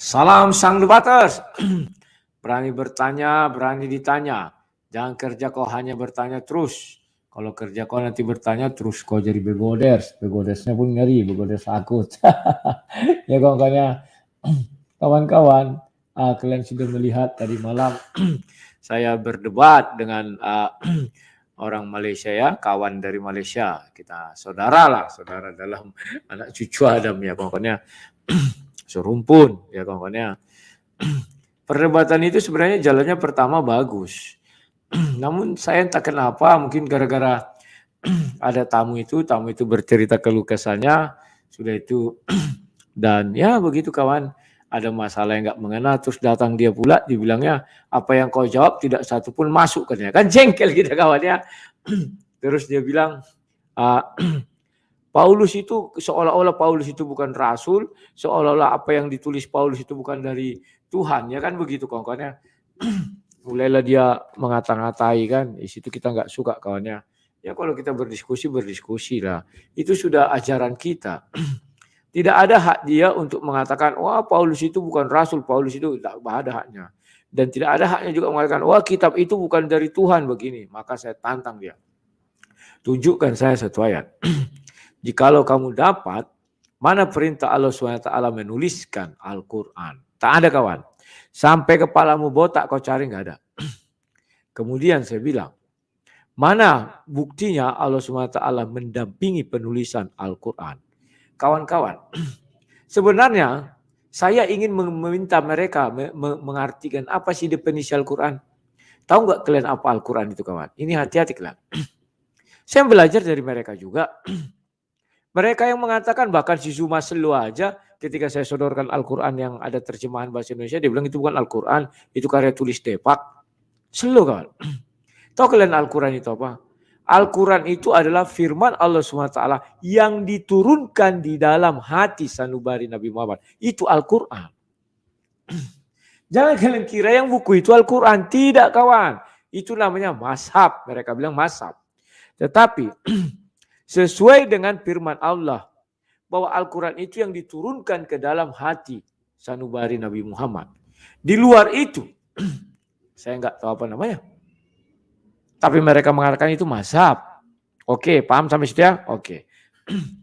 Salam sang debaters. Berani bertanya, berani ditanya. Jangan kerja kau hanya bertanya terus. Kalau kerja kau nanti bertanya terus kau jadi begoders. Begodersnya pun ngeri, begoders akut. Ya kawan-kawan, kalian sudah melihat tadi malam saya berdebat dengan orang Malaysia ya, kawan dari Malaysia. Kita saudara lah, saudara dalam anak cucu Adam ya kawan-kawannya. Serumpun ya kawan-kawannya. Perdebatan itu sebenarnya jalannya pertama bagus. Namun saya entah kenapa, mungkin gara-gara ada tamu itu bercerita keluh kesahnya, sudah itu dan ya begitu kawan, ada masalah yang nggak mengena, terus datang dia pula, dibilangnya apa yang kau jawab tidak satu pun masuk katanya, kan jengkel kita kawannya. Terus dia bilang, Paulus itu seolah-olah Paulus itu bukan rasul, seolah-olah apa yang ditulis Paulus itu bukan dari Tuhan, ya kan begitu kawan-kawannya. Mulailah dia mengata-ngatai kan, di situ kita nggak suka kawannya. Ya kalau kita berdiskusi lah. Itu sudah ajaran kita. Tidak ada hak dia untuk mengatakan, wah Paulus itu bukan rasul, Paulus itu tidak ada haknya. Dan tidak ada haknya juga mengatakan, wah kitab itu bukan dari Tuhan begini. Maka saya tantang dia. Tunjukkan saya satu ayat. Jikalau kamu dapat, mana perintah Allah SWT menuliskan Al-Quran? Tak ada kawan. Sampai kepalamu botak kau cari nggak ada. Kemudian saya bilang, mana buktinya Allah SWT mendampingi penulisan Al-Quran? Kawan-kawan, sebenarnya saya ingin meminta mereka mengartikan apa sih definisi Al-Quran. Tahu nggak kalian apa Al-Quran itu kawan? Ini hati-hati kalian. Saya belajar dari mereka juga. Mereka yang mengatakan bahkan si Zuma Selu aja ketika saya sodorkan Al-Quran yang ada terjemahan bahasa Indonesia, dia bilang itu bukan Al-Quran, itu karya tulis Depak. Selu kawan. Tahu kalian Al-Quran itu apa? Al-Quran itu adalah firman Allah SWT yang diturunkan di dalam hati sanubari Nabi Muhammad. Itu Al-Quran. Jangan kalian kira yang buku itu Al-Quran. Tidak kawan. Itu namanya mazhab. Mereka bilang mazhab. Tetapi sesuai dengan firman Allah bahwa Al-Quran itu yang diturunkan ke dalam hati sanubari Nabi Muhammad. Di luar itu, saya nggak tahu apa namanya. Tapi mereka mengatakan itu mazhab. Oke, paham sampai situ ya? Oke.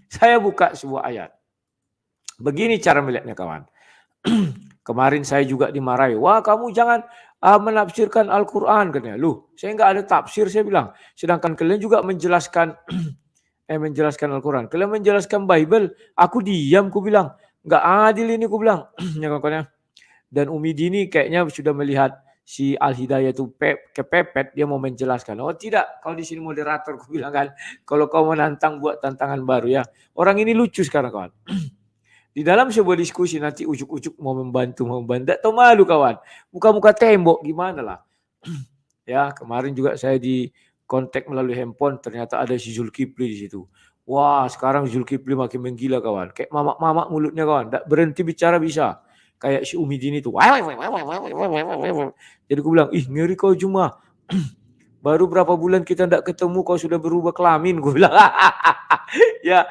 Saya buka sebuah ayat. Begini cara melihatnya kawan. Kemarin saya juga dimarahi. Wah kamu jangan menafsirkan Al-Quran. Katanya. Loh, saya nggak ada tafsir saya bilang. Sedangkan kalian juga menjelaskan Al-Quran. Kalian menjelaskan Bible, aku diam, aku bilang. Nggak adil ini, aku bilang. Dan Umi Dini kayaknya sudah melihat si Al-Hidayah itu kepepet, dia mau menjelaskan. Oh tidak, kau di sini moderator, aku bilang kan. Kalau kau menantang, buat tantangan baru ya. Orang ini lucu sekarang kawan. Di dalam sebuah diskusi nanti ujuk-ujuk mau membantu. Tidak tahu malu kawan. Muka-muka tembok, gimana lah. Ya kemarin juga saya di kontak melalui handphone, ternyata ada si Zulkifli di situ. Wah, sekarang Zulkifli makin menggila kawan. Kayak mamak-mamak mulutnya kawan. Tak berhenti bicara bisa. Kayak si Umi Dini tuh. Jadi aku bilang, ih ngeri kau Juma. Baru berapa bulan kita tidak ketemu kau sudah berubah kelamin. Gue bilang, ya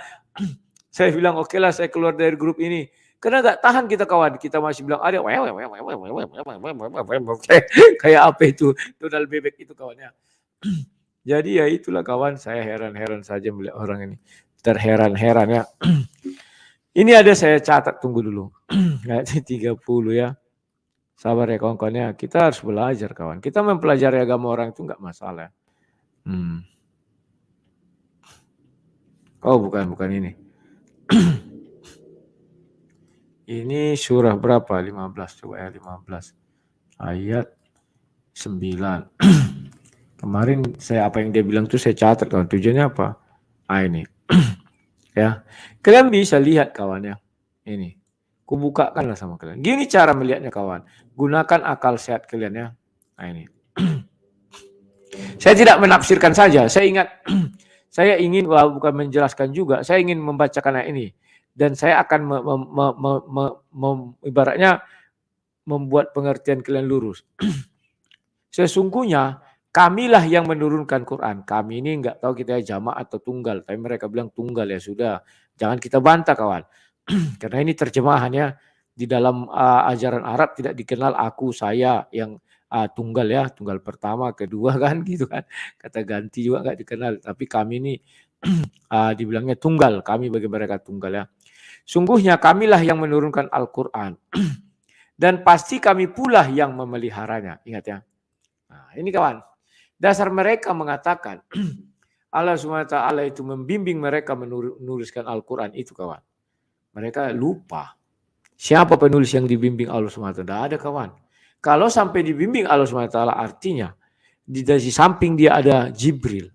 saya bilang oke lah saya keluar dari grup ini. Karena nggak tahan kita kawan. Kita masih bilang ada kayak apa itu Donald bebek itu kawannya. Jadi ya itulah kawan, saya heran-heran saja melihat orang ini. Terheran-heran ya. Ini ada saya catat, tunggu dulu. Ayat 30 ya. Sabar ya kawan-kawannya, kita harus belajar kawan. Kita mempelajari agama orang itu enggak masalah. Oh bukan ini. Ini surah berapa? 15, coba ya 15. Ayat 9. Kemarin saya apa yang dia bilang tuh saya catat kawan. Tujuannya apa? Ini. Ya. Kalian bisa lihat kawan ya. Ini. Kubukakanlah sama kalian. Gini cara melihatnya kawan. Gunakan akal sehat kalian ya. Nah ini. Saya tidak menafsirkan saja. Saya ingat. Saya ingin bukan menjelaskan juga. Saya ingin membacakan ayat ini. Dan saya akan ibaratnya membuat pengertian kalian lurus. Sesungguhnya kamilah yang menurunkan Quran. Kami ini enggak tahu kita jamak atau tunggal. Tapi mereka bilang tunggal ya sudah. Jangan kita bantah kawan. Karena ini terjemahannya. di dalam ajaran Arab tidak dikenal aku, saya yang tunggal ya, tunggal pertama, kedua kan gitu kan. Kata ganti juga nggak dikenal. Tapi kami ini dibilangnya tunggal, kami bagi mereka tunggal ya. Sungguhnya kamilah yang menurunkan Al-Quran. Dan pasti kami pula yang memeliharanya. Ingat ya. Nah, ini kawan. Dasar mereka mengatakan Allah SWT itu membimbing mereka menuliskan Al-Quran itu kawan. Mereka lupa. Siapa penulis yang dibimbing Allah SWT? Tidak ada kawan. Kalau sampai dibimbing Allah SWT artinya di samping dia ada Jibril,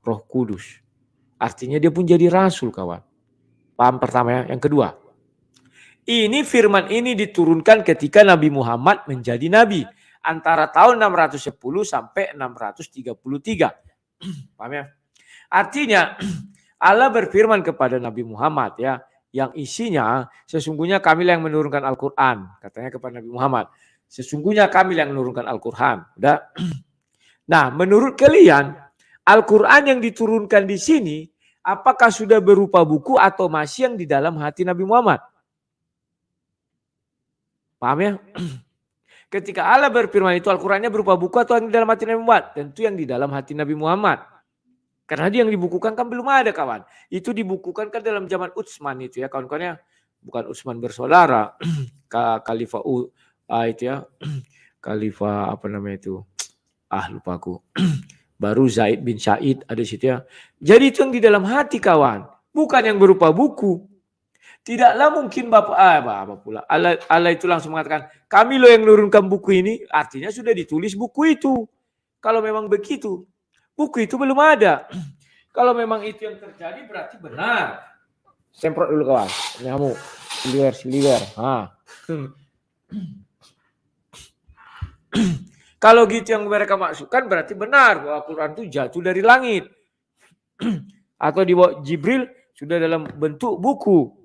Roh Kudus. Artinya dia pun jadi rasul kawan. Paham pertama ya? Yang kedua. Ini firman ini diturunkan ketika Nabi Muhammad menjadi nabi. Antara tahun 610 sampai 633. Paham ya? Artinya Allah berfirman kepada Nabi Muhammad ya. Yang isinya sesungguhnya kamilah yang menurunkan Al-Quran. Katanya kepada Nabi Muhammad. Sesungguhnya kamilah yang menurunkan Al-Quran. Udah. Nah menurut kalian Al-Quran yang diturunkan di sini apakah sudah berupa buku atau masih yang di dalam hati Nabi Muhammad? Paham ya? Ketika Allah berfirman itu Al-Qurannya berupa buku atau yang di dalam hati Nabi Muhammad? Tentu yang di dalam hati Nabi Muhammad. Karena dia yang dibukukan kan belum ada kawan. Itu dibukukan kan dalam zaman Utsman itu ya kawan-kawannya. Bukan Utsman bersaudara. Khalifah itu ya. Khalifah apa namanya itu. Lupa aku. Baru Zaid bin Said ada situ ya. Jadi itu yang di dalam hati kawan. Bukan yang berupa buku. Tidaklah mungkin Bapak pula. Allah itu langsung mengatakan, kami loh yang menurunkan buku ini. Artinya sudah ditulis buku itu. Kalau memang begitu, buku itu belum ada. Kalau memang itu yang terjadi berarti benar. Semprot dulu kawan. Nyamuk. Siliwer. Kalau gitu yang mereka maksudkan berarti benar bahwa Al-Quran itu jatuh dari langit. Atau dibawa Jibril sudah dalam bentuk buku.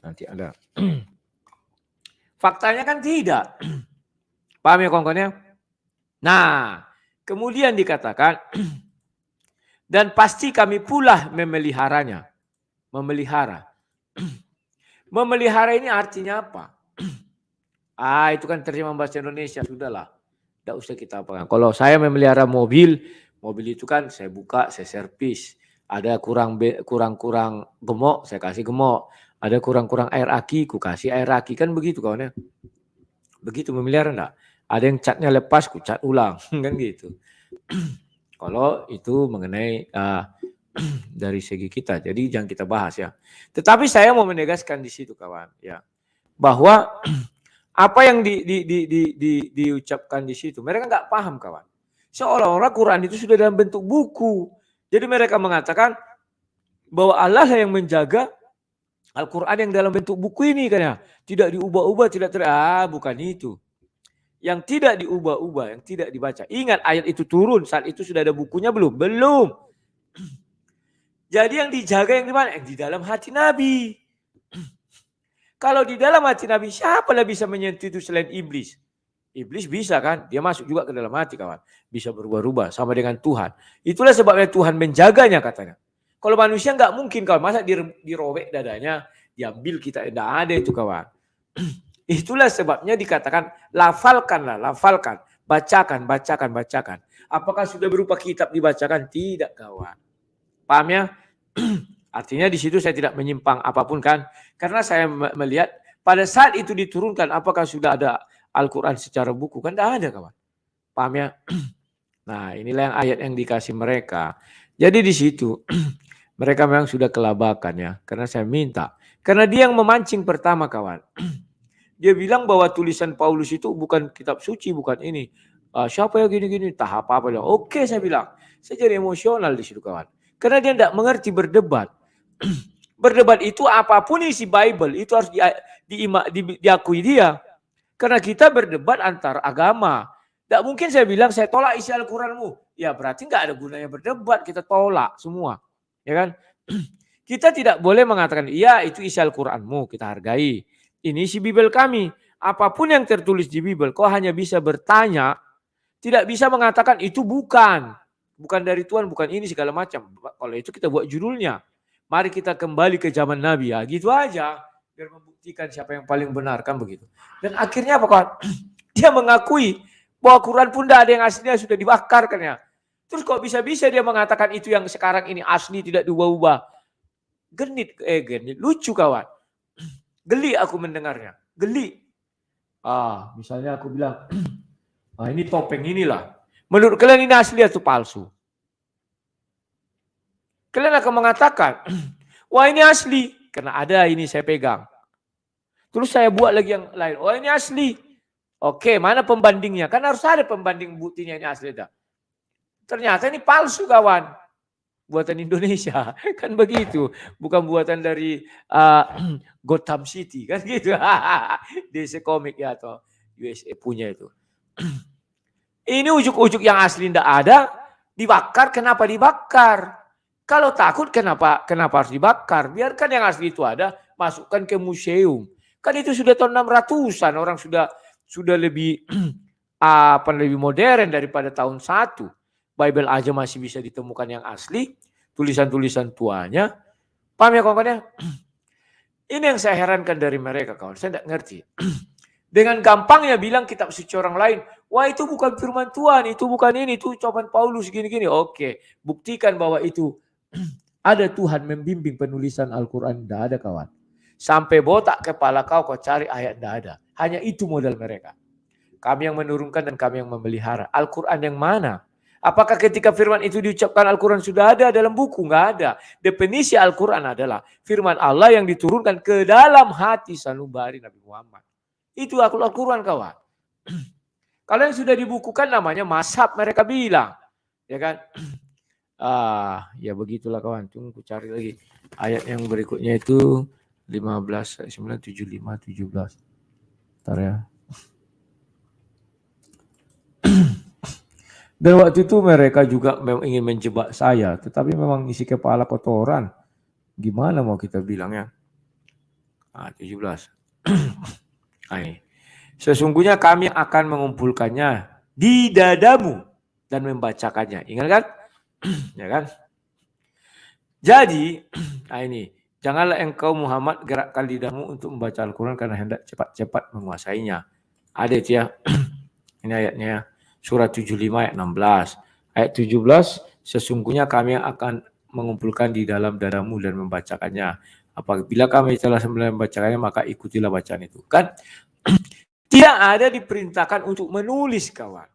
Nanti ada. Faktanya kan tidak. Paham ya kawan-kawannya? Nah, kemudian dikatakan dan pasti kami pula memeliharanya. Memelihara. Memelihara ini artinya apa? Itu kan terjemahan bahasa Indonesia, sudahlah. Tidak usah kita apa. Kalau saya memelihara mobil itu kan saya buka, saya servis. Ada kurang gemuk, saya kasih gemuk. Ada kurang air aki, ku kasih air aki. Kan begitu kawan ya. Begitu memelihara enggak? Ada yang catnya lepas, ku cat ulang. Kan gitu. Kalau itu mengenai dari segi kita. Jadi jangan kita bahas ya. Tetapi saya mau menegaskan di situ kawan. Ya, bahwa apa yang diucapkan di situ. Mereka enggak paham kawan. Seolah-olah Quran itu sudah dalam bentuk buku. Jadi mereka mengatakan bahwa Allah yang menjaga Al-Quran yang dalam bentuk buku ini kan ya. Tidak diubah-ubah, bukan itu. Yang tidak diubah-ubah, yang tidak dibaca. Ingat ayat itu turun, saat itu sudah ada bukunya belum? Belum. Jadi yang dijaga yang di mana? Yang di dalam hati Nabi. Kalau di dalam hati Nabi, siapa yang bisa menyentuh itu selain iblis? Iblis bisa kan? Dia masuk juga ke dalam hati kawan. Bisa berubah-ubah sama dengan Tuhan. Itulah sebabnya Tuhan menjaganya katanya. Kalau manusia nggak mungkin kawan, masa dirobek dadanya, diambil kita, tidak ada itu kawan. Itulah sebabnya dikatakan lafalkanlah, bacakan. Apakah sudah berupa kitab dibacakan? Tidak kawan. Paham ya? Artinya di situ saya tidak menyimpang apapun kan, karena saya melihat pada saat itu diturunkan, apakah sudah ada Al-Quran secara buku? Kan tidak ada kawan. Paham ya? Nah inilah yang ayat yang dikasih mereka. Jadi di situ mereka memang sudah kelabakan ya. Karena saya minta. Karena dia yang memancing pertama kawan. Dia bilang bahwa tulisan Paulus itu bukan kitab suci, bukan ini. Siapa yang gini-gini, tahap apa. Oke saya bilang. Saya jadi emosional di situ kawan. Karena dia tidak mengerti berdebat. Berdebat itu apapun isi Bible. Itu harus diakui dia. Karena kita berdebat antar agama. Tidak mungkin saya bilang saya tolak isi Al-Quranmu. Ya berarti nggak ada gunanya berdebat. Kita tolak semua. Ya kan? Kita tidak boleh mengatakan, iya itu isi Al-Quranmu, kita hargai. Ini isi Bible kami. Apapun yang tertulis di Bible, kau hanya bisa bertanya, tidak bisa mengatakan itu bukan. Bukan dari Tuhan, bukan ini segala macam. Kalau itu kita buat judulnya. Mari kita kembali ke zaman Nabi ya, gitu aja. biar membuktikan siapa yang paling benar, kan begitu. Dan akhirnya apa kawan? Dia mengakui bahwa Quran pun tidak ada yang aslinya, sudah dibakar kan ya. Terus kok bisa-bisa dia mengatakan itu yang sekarang ini asli, tidak diubah-ubah. Genit, lucu kawan. Geli aku mendengarnya, geli. Misalnya aku bilang, ini topeng inilah. Menurut kalian ini asli atau palsu? Kalian akan mengatakan, wah ini asli, karena ada ini saya pegang. Terus saya buat lagi yang lain, wah ini asli. Oke, mana pembandingnya? Kan harus ada pembanding buktinya ini asli. Ternyata ini palsu kawan. Buatan Indonesia. Kan begitu. Bukan buatan dari Gotham City. Kan gitu. DC Comic ya atau USA punya itu. Ini ujuk-ujuk yang asli tidak ada. Dibakar, kenapa dibakar? Kalau takut kenapa harus dibakar? Biarkan yang asli itu ada, masukkan ke museum. Kan itu sudah tahun 600-an, orang sudah lebih lebih modern daripada tahun 1. Bible aja masih bisa ditemukan yang asli, tulisan-tulisan tuanya. Paham ya kawan-kawan ya? Ini yang saya herankan dari mereka kawan, saya tidak ngerti. Dengan gampangnya bilang kitab suci orang lain, wah itu bukan firman Tuhan, itu bukan ini, itu ucapan Paulus gini-gini. Oke, buktikan bahwa itu ada Tuhan membimbing penulisan Al-Quran. Tidak ada kawan. Sampai botak kepala kau cari ayat, tidak ada. Hanya itu modal mereka. Kami yang menurunkan dan kami yang memelihara. Al-Quran yang mana? Apakah ketika firman itu diucapkan Al-Quran sudah ada dalam buku? Enggak ada. Definisi Al-Quran adalah firman Allah yang diturunkan ke dalam hati sanubari Nabi Muhammad. Itu Al-Quran kawan. Kalau yang sudah dibukukan namanya mazhab mereka bilang. Ya kan? Ya begitulah kawan. Tunggu cari lagi. Ayat yang berikutnya itu 15, 9, 75, 17. Bentar ya. Dan waktu itu mereka juga memang ingin menjebak saya. Tetapi memang isi kepala kotoran. Gimana mau kita bilangnya? 17. Sesungguhnya kami akan mengumpulkannya di dadamu dan membacakannya. Ingat kan? Ya kan? Jadi, ini. Janganlah engkau Muhammad gerakkan lidahmu untuk membaca Al-Quran karena hendak cepat-cepat menguasainya. Ada itu ya. Ini ayatnya. Surat 75 ayat 16. Ayat 17, sesungguhnya kami akan mengumpulkan di dalam dadamu dan membacakannya. Apabila kami telah membacakannya, maka ikutilah bacaan itu. Kan? Tidak ada diperintahkan untuk menulis kawan.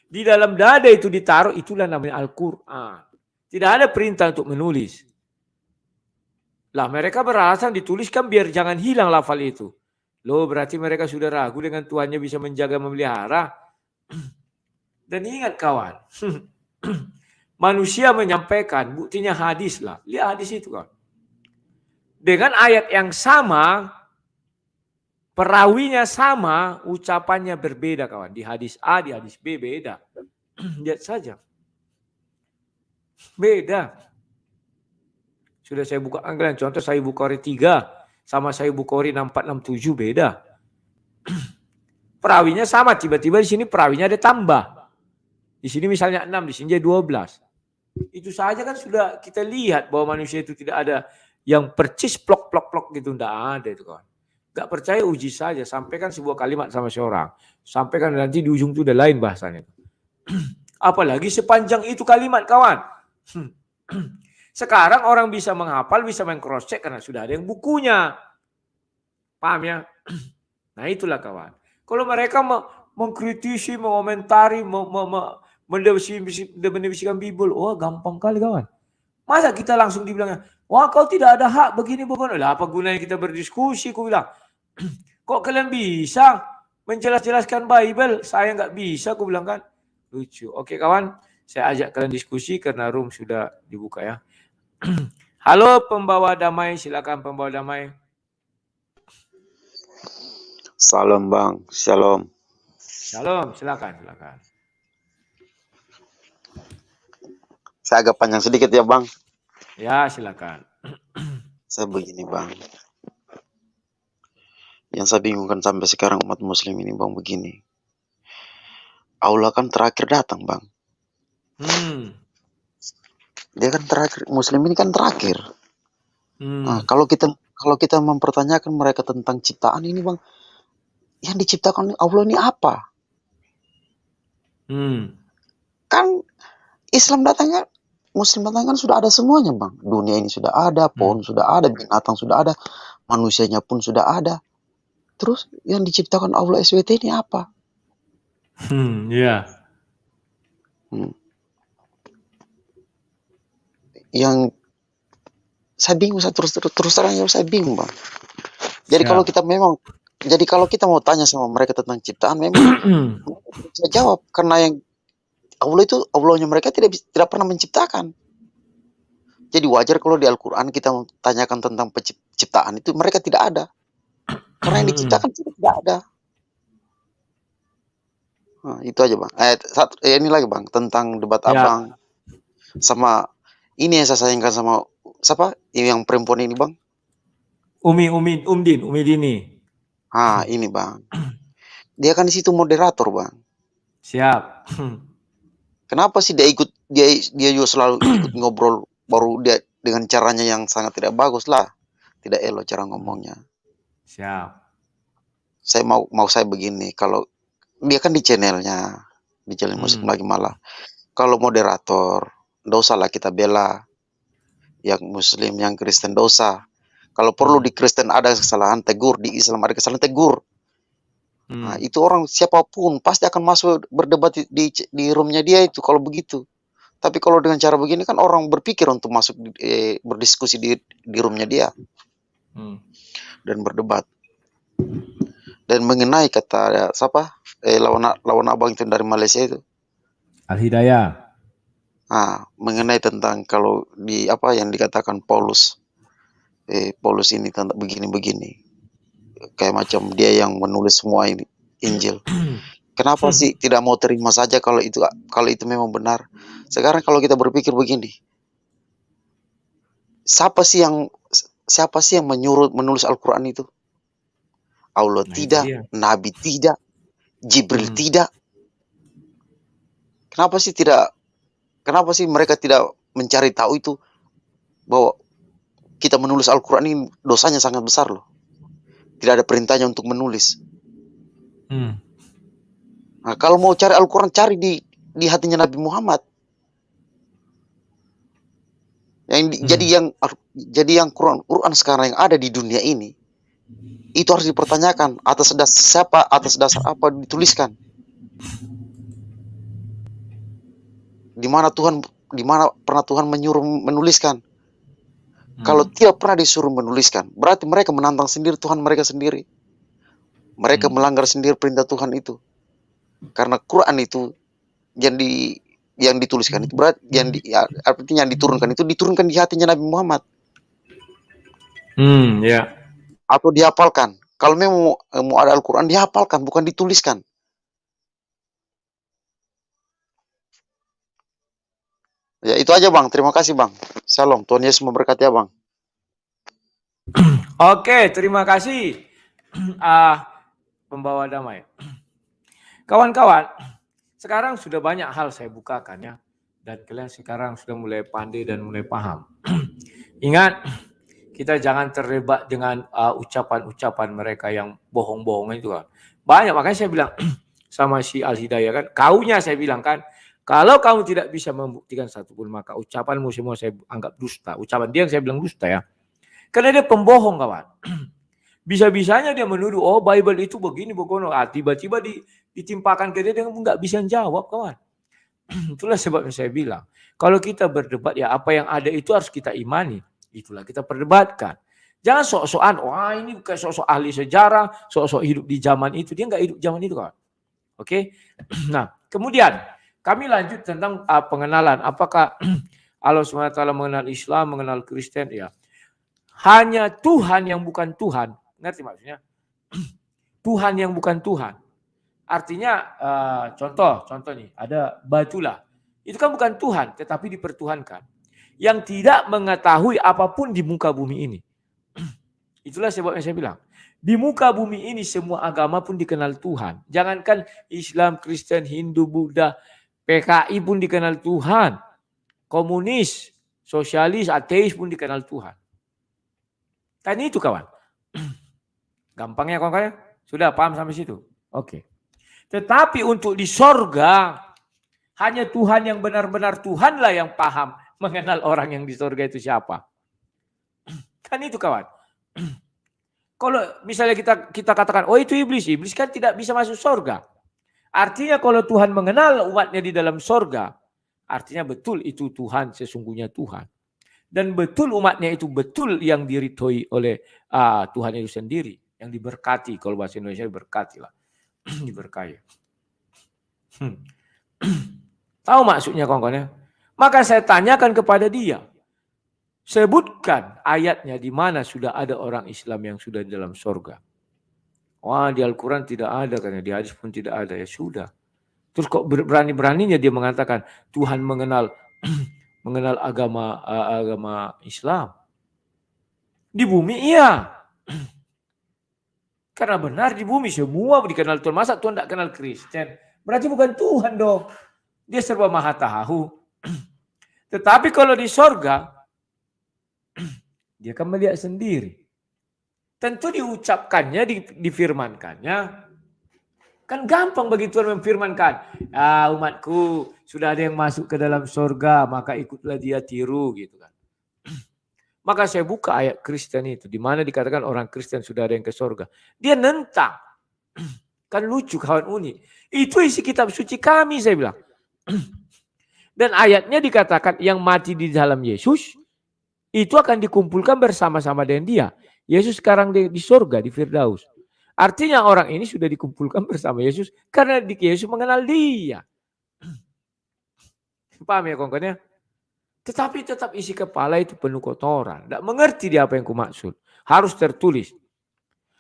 Di dalam dada itu ditaruh, itulah namanya Al-Quran. Tidak ada perintah untuk menulis. Lah mereka beralasan dituliskan biar jangan hilang lafal itu. Loh berarti mereka sudah ragu dengan Tuhannya bisa menjaga memelihara. Dan ingat kawan, manusia menyampaikan, buktinya hadis lah. Lihat hadis itu kawan. Dengan ayat yang sama, perawinya sama, ucapannya berbeda kawan. Di hadis A, di hadis B beda. Lihat saja. Beda. Sudah saya buka anggaran, contoh Sahih Bukhari 3 sama Sahih Bukhari 6467 beda. Perawinya sama, tiba-tiba di sini perawinya ada tambah. Di sini misalnya 6, di sini 12. Itu saja kan sudah kita lihat bahwa manusia itu tidak ada yang percis plok-plok-plok gitu, tidak ada itu kawan. Gak percaya uji saja, sampaikan sebuah kalimat sama seorang. Sampaikan nanti di ujung itu udah lain bahasanya. Apalagi sepanjang itu kalimat kawan. Sekarang orang bisa menghafal, bisa cross check karena sudah ada yang bukunya. Paham ya? Nah itulah kawan. Kalau mereka mengkritisi, mengomentari, mendefinisikan Bible, wah gampang kali kawan. Masa kita langsung dibilangnya, wah kau tidak ada hak begini begini. Lah apa gunanya kita berdiskusi? Aku bilang, kok kalian bisa menjelaskan Bible? Saya nggak bisa, aku bilang kan. Lucu. Oke kawan, saya ajak kalian diskusi karena room sudah dibuka ya. Halo pembawa damai, silakan pembawa damai. Salam bang, shalom. Shalom, silakan. Saya agak panjang sedikit ya bang. Ya silakan. Saya begini bang. Yang saya bingungkan sampai sekarang umat muslim ini bang begini. Allah kan terakhir datang bang. Dia kan terakhir, muslim ini kan terakhir. Nah, kalau kita mempertanyakan mereka tentang ciptaan ini bang, yang diciptakan Allah ini apa? Kan Islam datangnya, Muslim datang kan sudah ada semuanya bang. Dunia ini sudah ada, pohon sudah ada, binatang sudah ada, manusianya pun sudah ada. Terus yang diciptakan Allah SWT ini apa? Ya. Yang saya bingung, saya terus terang saya bingung bang. Jadi kalau kita mau tanya sama mereka tentang ciptaan, memang bisa jawab, karena yang Allah itu, Allahnya mereka tidak pernah menciptakan. Jadi wajar kalau di Al-Quran kita tanyakan tentang penciptaan itu, mereka tidak ada. Karena yang diciptakan tidak ada. Nah, itu aja bang. Ini lagi bang, tentang debat abang sama ini yang saya sayangkan sama siapa yang perempuan ini bang? Umi Dini. Ini bang. Dia kan di situ moderator bang. Siap. Kenapa sih dia juga selalu ikut ngobrol, baru dia dengan caranya yang sangat tidak bagus lah, tidak elok cara ngomongnya. Siap. Saya mau saya begini, kalau dia kan di channelnya, di channel Musik Lagi Malah. Kalau moderator, nggak usah lah kita bela yang Muslim, yang Kristen, nggak usah. Kalau perlu di Kristen ada kesalahan, tegur. Di Islam ada kesalahan, tegur. Nah, itu orang siapapun pasti akan masuk berdebat di roomnya dia itu kalau begitu. Tapi kalau dengan cara begini kan orang berpikir untuk masuk berdiskusi di roomnya dia dan berdebat. Dan mengenai kata siapa lawan abang itu dari Malaysia itu, Al-Hidayah. mengenai tentang kalau di apa yang dikatakan Paulus ini tentang begini-begini, kayak macam dia yang menulis semua ini Injil. Kenapa sih tidak mau terima saja kalau itu memang benar? Sekarang kalau kita berpikir begini, siapa sih yang menyuruh menulis Al-Quran itu? Allah tidak, Nabi tidak, Jibril tidak. Kenapa sih mereka tidak mencari tahu itu, bahwa kita menulis Al-Quran ini dosanya sangat besar loh. Tidak ada perintahnya untuk menulis. Nah, kalau mau cari Al-Quran, cari di hatinya Nabi Muhammad. Jadi yang Quran sekarang yang ada di dunia ini, itu harus dipertanyakan atas dasar apa dituliskan. Di mana pernah Tuhan menyuruh menuliskan? Kalau tidak pernah disuruh menuliskan, berarti mereka menantang sendiri Tuhan mereka sendiri. Mereka melanggar sendiri perintah Tuhan itu. Karena Quran itu yang dituliskan itu berarti artinya yang diturunkan di hatinya Nabi Muhammad. Atau dihafalkan. Kalau memang mau ada Al-Quran, dihafalkan, bukan dituliskan. Ya, itu aja bang. Terima kasih bang. Salam. Tuhan Yesus memberkati abang. Oke, terima kasih pembawa damai. Kawan-kawan, sekarang sudah banyak hal saya bukakan ya. Dan kalian sekarang sudah mulai pandai dan mulai paham. Ingat, kita jangan terlibat dengan ucapan-ucapan mereka yang bohong-bohong itu kan. Banyak, makanya saya bilang sama si Al-Hidayah kan, kaunya saya bilang kan, kalau kamu tidak bisa membuktikan satupun, maka ucapanmu semua saya anggap dusta. Ucapan dia yang saya bilang dusta ya. Karena dia pembohong kawan. Bisa-bisanya dia menuduh, oh Bible itu begini, begono. Tiba-tiba ditimpakan ke dia, dia nggak bisa jawab kawan. Itulah sebabnya saya bilang, kalau kita berdebat ya apa yang ada itu harus kita imani. Itulah kita perdebatkan. Jangan sok-sokan, wah ini kayak sok-sok ahli sejarah, sok-sok hidup di zaman itu. Dia nggak hidup zaman itu kawan. Oke. Nah, kemudian kami lanjut tentang pengenalan. Apakah Allah SWT mengenal Islam, mengenal Kristen? Ya. Hanya Tuhan yang bukan Tuhan. Ngerti maksudnya? Tuhan yang bukan Tuhan. Artinya contoh nih, ada Batulah. Itu kan bukan Tuhan, tetapi dipertuhankan. Yang tidak mengetahui apapun di muka bumi ini. Itulah sebabnya saya bilang. Di muka bumi ini semua agama pun dikenal Tuhan. Jangankan Islam, Kristen, Hindu, Buddha, PKI pun dikenal Tuhan. Komunis, sosialis, ateis pun dikenal Tuhan. Kan itu kawan. Gampangnya kawan-kawan. Sudah paham sampai situ? Oke. Tetapi untuk di sorga, hanya Tuhan yang benar-benar Tuhanlah yang paham mengenal orang yang di sorga itu siapa. Kan itu kawan. Kalau misalnya kita katakan, oh itu iblis kan tidak bisa masuk sorga. Artinya kalau Tuhan mengenal umatnya di dalam sorga, artinya betul itu Tuhan, sesungguhnya Tuhan. Dan betul umatnya itu betul yang diridhoi oleh Tuhan itu sendiri. Yang diberkati, kalau bahasa Indonesia diberkati lah. Diberkahi. Tahu maksudnya kawan-kawan? Maka saya tanyakan kepada dia. Sebutkan ayatnya di mana sudah ada orang Islam yang sudah di dalam sorga. Wah, di Al-Quran tidak ada, karena di hadis pun tidak ada. Ya sudah. Terus kok berani-beraninya dia mengatakan Tuhan mengenal agama Islam. Di bumi iya. Karena benar di bumi semua dikenal Tuhan. Masa Tuhan tidak kenal Kristen? Berarti bukan Tuhan dong. Dia serba maha tahu. Tetapi kalau di sorga, dia akan melihat sendiri. Tentu diucapkannya, difirmankannya. Kan gampang bagi Tuhan memfirmankan. Umatku sudah ada yang masuk ke dalam sorga, maka ikutlah dia tiru gitu kan. Maka saya buka ayat Kristen itu, di mana dikatakan orang Kristen sudah ada yang ke sorga. Dia nentang. Kan lucu kawan unik. Itu isi kitab suci kami, saya bilang. Dan ayatnya dikatakan yang mati di dalam Yesus, itu akan dikumpulkan bersama-sama dengan dia. Yesus sekarang di sorga, di Firdaus. Artinya orang ini sudah dikumpulkan bersama Yesus, karena Yesus mengenal dia. Paham ya kawan-kawan? Tetapi tetap isi kepala itu penuh kotoran. Tidak mengerti dia apa yang kumaksud. Harus tertulis.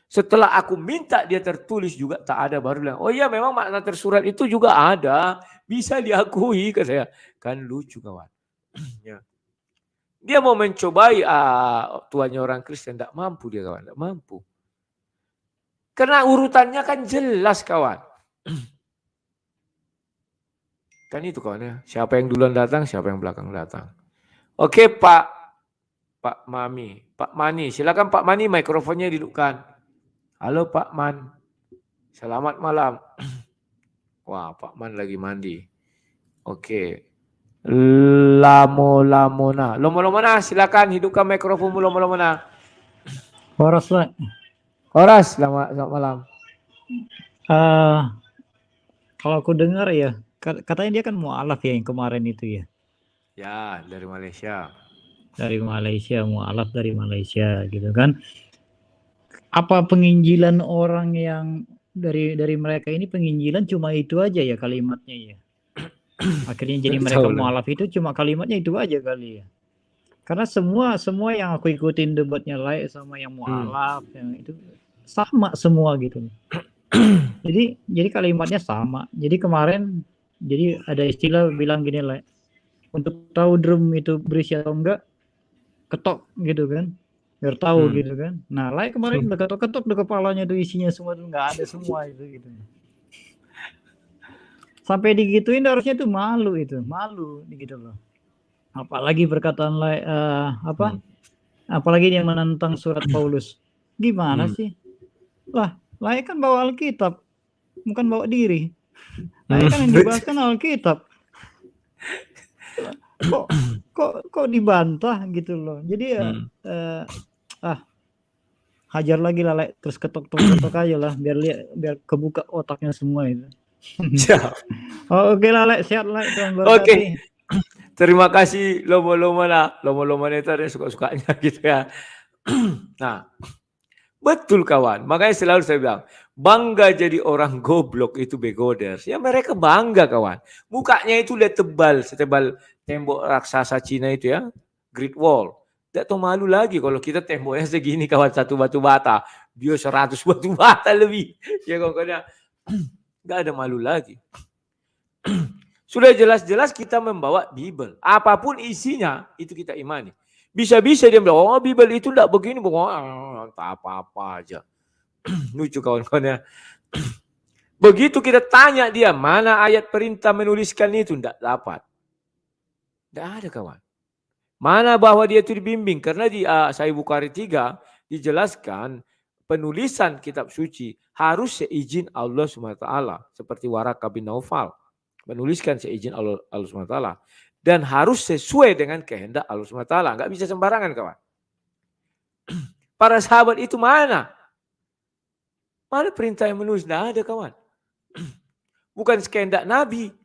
Setelah aku minta dia tertulis juga tak ada, baru bilang, oh iya memang makna tersurat itu juga ada. Bisa diakui ke saya. Kan lucu kawan. Ya. Dia mau mencobai tuannya orang Kristen. Tidak mampu dia kawan. Tidak mampu. Karena urutannya kan jelas kawan. Kan itu kawan ya. Siapa yang duluan datang, siapa yang belakang datang. Oke Pak Mani, silakan Pak Mani, mikrofonnya dihidupkan. Halo Pak Man, selamat malam. Wah Pak Man lagi mandi. Oke. Lomona, silakan hidupkan mikrofonmu Lomona. Horas lah. Horas, selamat malam. Kalau aku dengar ya, katanya dia kan mu'alaf ya yang kemarin itu ya. Ya, dari Malaysia. Dari Malaysia, mu'alaf dari Malaysia gitu kan. Apa penginjilan orang yang dari mereka ini penginjilan cuma itu aja ya kalimatnya ya. Akhirnya jadi mereka mu'alaf itu cuma kalimatnya itu aja kali ya. Karena semua yang aku ikutin debatnya Lai sama yang mu'alaf yang itu sama semua gitu. Jadi kalimatnya sama. Jadi kemarin jadi ada istilah bilang gini Lai. Untuk tahu drum itu berisi atau enggak, ketok gitu kan, biar tahu gitu kan. Nah, Lai kemarin udah ketok-ketok di kepalanya tuh isinya semua tuh nggak ada semua itu gitu. Sampai digituin harusnya tuh malu gitu loh. Apalagi perkataan Lai apalagi dia menentang surat Paulus. Gimana sih? Lah, Lai kan bawa Alkitab, bukan bawa diri. Lai kan yang dibahas kan Alkitab. Kok dibantah gitu loh. Jadi hajar lagi lah Lek. Terus ketok aja lah biar kebuka otaknya semua itu. Oke lah Lek, sehat Lek. Oke. Terima kasih Lomona itu ada suka-sukanya gitu ya. Nah, betul kawan. Makanya selalu saya bilang, bangga jadi orang goblok itu begoders. Ya mereka bangga kawan. Mukanya itu udah setebal tembok raksasa Cina itu ya. Great Wall. Tidak tahu malu lagi kalau kita temboknya segini kawan, satu batu bata. Dia 100 batu bata lebih. Ya kawan-kawan. Tidak ada malu lagi. Sudah jelas-jelas kita membawa Bible. Apapun isinya itu kita imani. Bisa-bisa dia bilang, oh Bible itu tidak begini. Tak apa-apa aja. Lucu kawan-kawan ya. Begitu kita tanya dia, mana ayat perintah menuliskan itu? Tidak dapat. Tidak ada kawan. Mana bahwa dia itu dibimbing. Karena di Sahih Bukhari 3, dijelaskan penulisan kitab suci harus seizin Allah SWT. Seperti Waraka bin Naufal. Menuliskan seizin Allah SWT. Dan harus sesuai dengan kehendak Allah SWT. Nggak bisa sembarangan, kawan. Para sahabat itu mana? Mana perintah yang menulis? Nggak ada, kawan. Bukan kehendak Nabi.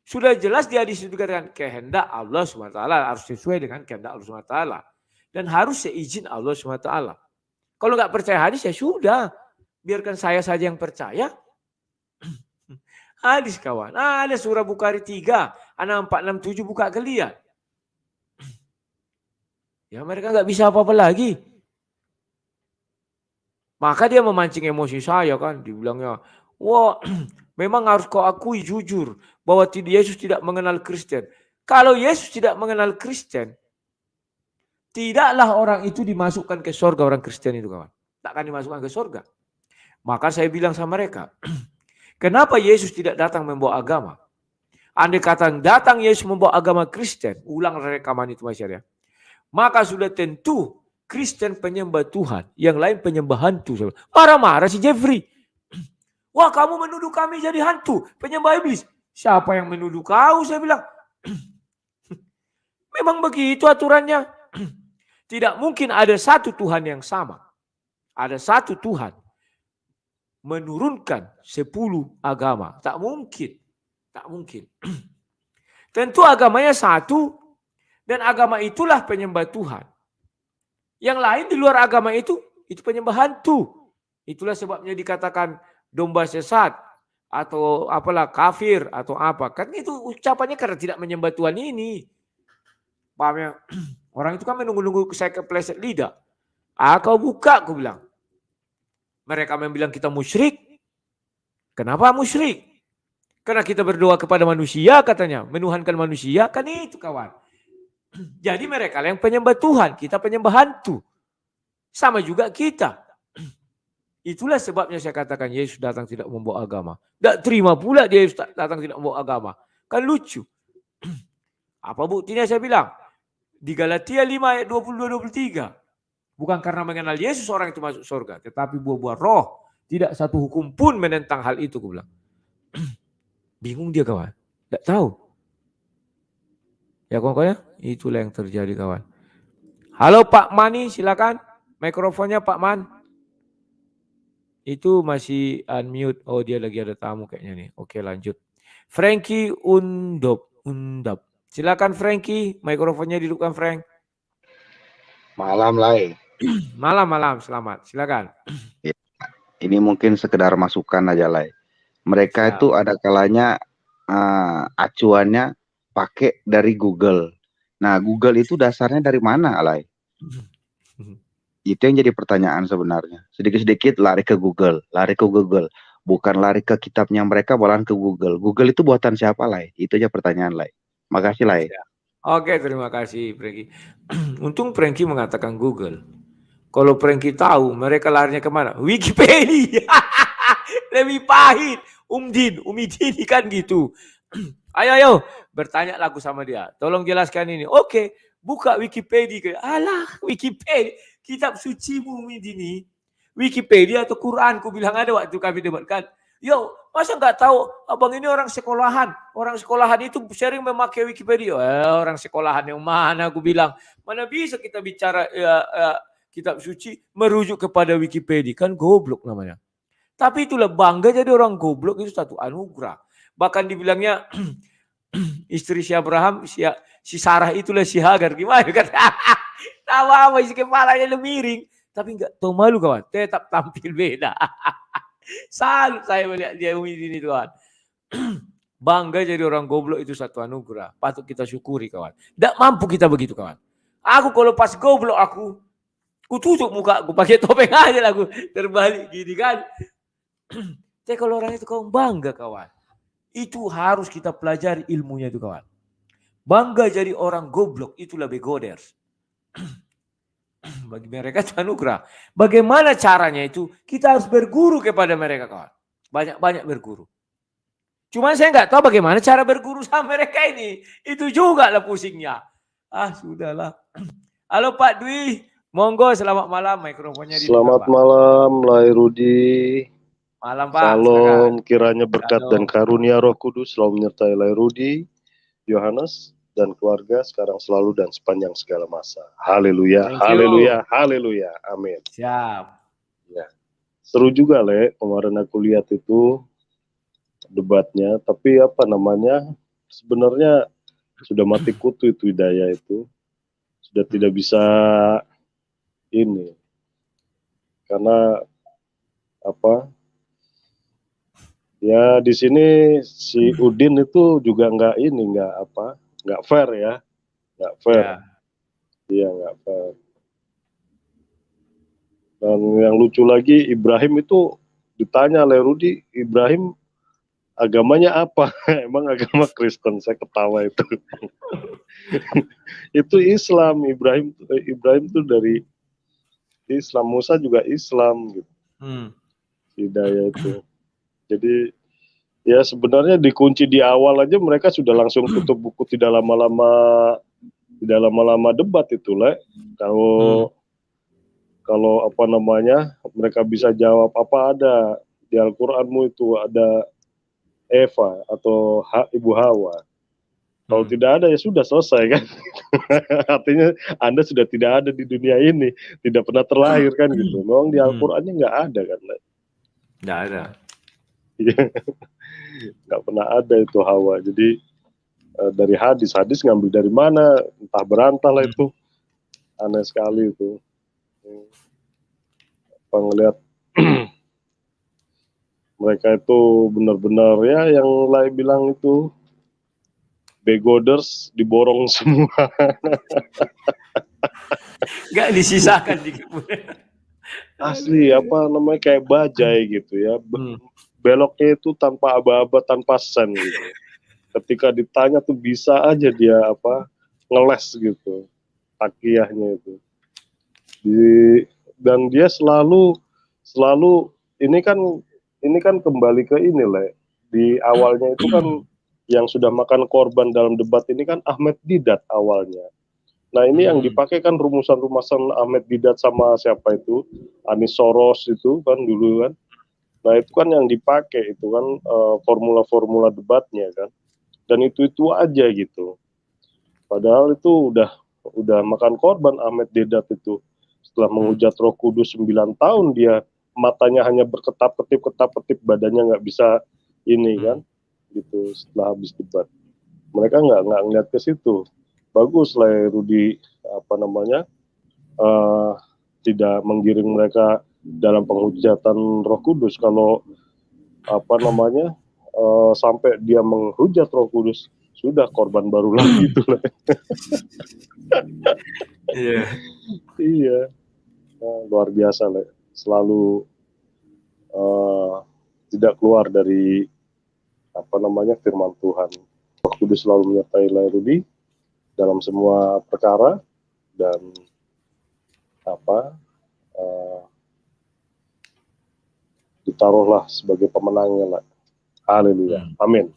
Sudah jelas di hadis itu dikatakan kehendak Allah SWT harus sesuai dengan kehendak Allah SWT. Dan harus seizin Allah SWT. Kalau nggak percaya hadis ya sudah. Biarkan saya saja yang percaya. Hadis, kawan. Ada surah Bukhari 3. 6467 buka ke lihat. Ya mereka nggak bisa apa-apa lagi. Maka dia memancing emosi saya kan. Dibilangnya, wah memang harus kau akui jujur bahwa Yesus tidak mengenal Kristen. Kalau Yesus tidak mengenal Kristen, tidaklah orang itu dimasukkan ke surga, orang Kristen itu, kawan. Takkan dimasukkan ke surga. Maka saya bilang sama mereka, kenapa Yesus tidak datang membawa agama? Andai kata datang Yesus membawa agama Kristen, ulang rekaman itu masih ya. Maka sudah tentu Kristen penyembah Tuhan, yang lain penyembah hantu. Marah-marah si Jeffrey. Wah, kamu menuduh kami jadi hantu, penyembah iblis. Siapa yang menuduh kau? Saya bilang. Memang begitu aturannya. Tidak mungkin ada satu Tuhan yang sama. Ada satu Tuhan menurunkan 10 agama. Tak mungkin. Tak mungkin. Tentu agamanya satu. Dan agama itulah penyembah Tuhan. Yang lain di luar agama itu penyembah hantu. Itulah sebabnya dikatakan domba sesat atau apalah kafir atau apa. Kan itu ucapannya karena tidak menyembah Tuhan ini. Pahamnya? Orang itu kan menunggu-nunggu saya kepleset lidah. Kau buka, aku bilang. Mereka membilang kita musyrik. Kenapa musyrik? Karena kita berdoa kepada manusia katanya. Menuhankan manusia. Kan itu, kawan. Jadi mereka yang penyembah Tuhan. Kita penyembah hantu. Sama juga kita. Itulah sebabnya saya katakan Yesus datang tidak membawa agama. Tidak terima pula Yesus datang tidak membawa agama. Kan lucu. Apa buktinya saya bilang? Di Galatia 5 ayat 22-23. Bukan karena mengenal Yesus orang itu masuk surga. Tetapi buah-buah roh. Tidak satu hukum pun menentang hal itu. Aku bilang. Bingung dia, kawan. Tidak tahu. Ya kawan-kawan, itulah yang terjadi, kawan. Halo Pak Mani, silakan. Mikrofonnya Pak Man. Itu masih unmute. Oh, dia lagi ada tamu kayaknya nih. Oke, lanjut. Frankie Undap. Silakan Frankie, mikrofonnya dihidupkan Frank. Malam, Lai. Malam, selamat. Silakan. Ya, ini mungkin sekedar masukan aja, Lai. Mereka itu ada kalanya acuannya pakai dari Google. Nah, Google itu dasarnya dari mana, Lai? Itu yang jadi pertanyaan sebenarnya. Sedikit-sedikit lari ke Google. Bukan lari ke kitabnya mereka, malah ke Google. Google itu buatan siapa, Lai? Itu aja pertanyaan, Lai. Makasih, Lai. Oke, terima kasih, Frankie. Untung Frankie mengatakan Google. Kalau Frankie tahu, mereka larinya kemana? Wikipedia. Lebih pahit. Umidin kan gitu. Ayo, bertanya lagu sama dia. Tolong jelaskan ini. Oke, buka Wikipedia. Alah, Wikipedia. Kitab sucimu ini. Wikipedia atau Quran. Ku bilang ada waktu kami debatkan. Yo, masa nggak tahu abang ini orang sekolahan. Orang sekolahan itu sering memakai Wikipedia. Orang sekolahan yang mana? Aku bilang, mana bisa kita bicara kitab suci merujuk kepada Wikipedia. Kan goblok namanya. Tapi itulah bangga jadi orang goblok itu satu anugerah. Bahkan dibilangnya istri si Abraham, si Sarah itulah si Hagar. Gimana kan? Tahu apa isi kepalanya lebih miring. Tapi nggak tahu malu kawan. Tetap tampil beda. Salut saya melihat dia ini Tuhan. Bangga jadi orang goblok itu satu anugerah. Patut kita syukuri kawan. Tidak mampu kita begitu kawan. Aku kalau pas goblok aku tutup muka, aku pakai topeng aja lah aku terbalik gini kan. Tapi kalau orang itu kawan bangga kawan. Itu harus kita pelajari ilmunya itu kawan. Bangga jadi orang goblok itulah begoders. Bagi mereka itu anugerah. Bagaimana caranya itu? Kita harus berguru kepada mereka kawan. Banyak-banyak berguru. Cuma saya nggak tahu bagaimana cara berguru sama mereka ini. Itu juga lah pusingnya. Sudahlah. Halo Pak Dwi. Monggo, selamat malam. Mikrofonnya dibuka, Selamat Pak. malam, Lai Rudi. Malam, Pak. Silakan. Salam, kiranya berkat dan Shalom. karunia Roh Kudus selalu menyertai Lai Rudi, Yohanes, dan keluarga sekarang selalu dan sepanjang segala masa. Haleluya, Thank you. haleluya, haleluya. Amin. Siap. Ya. Seru juga, Le. Kemarin aku lihat itu debatnya, tapi apa namanya? Sebenarnya sudah mati kutu itu Hidayah itu. Sudah tidak bisa ini. Karena apa? Ya di sini si Udin itu juga nggak fair ya, nggak fair, Ya. iya nggak fair. Dan yang lucu lagi Ibrahim itu ditanya oleh Rudi, Ibrahim agamanya apa? Emang agama Kristen, saya ketawa itu. Itu Islam, Ibrahim tuh dari Islam, Musa juga Islam gitu, Hidayah itu. Jadi ya sebenarnya dikunci di awal aja mereka sudah langsung tutup buku, tidak lama-lama debat itu lah. Kalau apa namanya mereka bisa jawab apa ada di Al-Qur'anmu itu ada Eva atau Ibu Hawa. Kalau tidak ada ya sudah selesai kan. Artinya Anda sudah tidak ada di dunia ini, tidak pernah terlahir kan gitu. Memang di Al-Qur'annya nggak ada kan. Nggak ada. Nggak pernah ada itu Hawa. Jadi dari hadis ngambil dari mana, entah berantah lah itu. Aneh sekali itu. Ngelihat mereka itu benar-benar ya yang lain bilang itu begoders diborong semua. Nggak disisakan dikit pun. Asli apa namanya kayak bajai gitu ya. Beloknya itu tanpa aba-aba, tanpa sen gitu. Ketika ditanya tuh bisa aja dia ngeles gitu takiyahnya itu. Dan dia selalu ini kan kembali ke ini lah. Di awalnya itu kan yang sudah makan korban dalam debat ini kan Ahmed Didat awalnya. Nah ini yang dipakai kan rumusan-rumusan Ahmed Didat sama siapa itu Anis Soros itu kan dulu kan. Nah itu kan yang dipakai itu kan formula-formula debatnya kan. Dan itu aja gitu. Padahal itu udah makan korban Ahmed Didat itu. Setelah menghujat Roh Kudus 9 tahun dia matanya hanya berketap-ketip, badannya nggak bisa ini kan, gitu setelah habis debat. Mereka nggak ngeliat ke situ. Bagus lah Rudi tidak menggiring mereka dalam penghujatan Roh Kudus. Kalau sampai dia menghujat Roh Kudus sudah korban baru lagi itu lah. Iya. Iya. Luar biasa lah, selalu tidak keluar dari firman Tuhan. Roh Kudus selalu menyertai Lai Rudi dalam semua perkara dan ditaruhlah sebagai pemenangnya lah. Haleluya. Amin.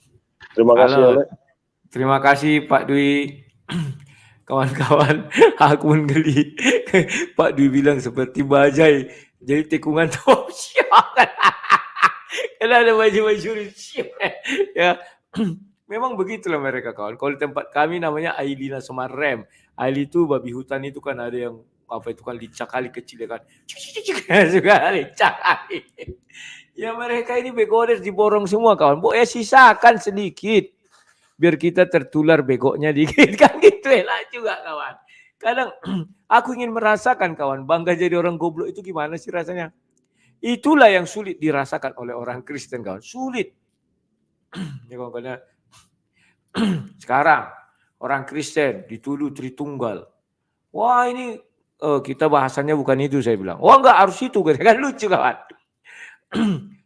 Terima kasih Ale. Terima kasih Pak Dwi. Kawan-kawan, aku pun geli. Pak Dwi bilang seperti bajai. Jadi tikungan top siap. Karena ada baju-baju ya. Memang begitulah mereka kawan. Kalau di tempat kami namanya Ailina Semarem. Aili itu babi hutan itu kan ada yang itu kan licak kali kecil ya kan. Juga licak kali. Ya mereka ini begodes diborong semua kawan. Sisakan sedikit. Biar kita tertular begoknya dikit kan gitu lah juga kawan. Kadang aku ingin merasakan kawan bangga jadi orang goblok itu gimana sih rasanya. Itulah yang sulit dirasakan oleh orang Kristen kawan. Sulit. Ya kawan. Sekarang orang Kristen dituduh Tritunggal. Wah ini kita bahasannya bukan itu saya bilang. Wah enggak harus itu kan lucu kawan.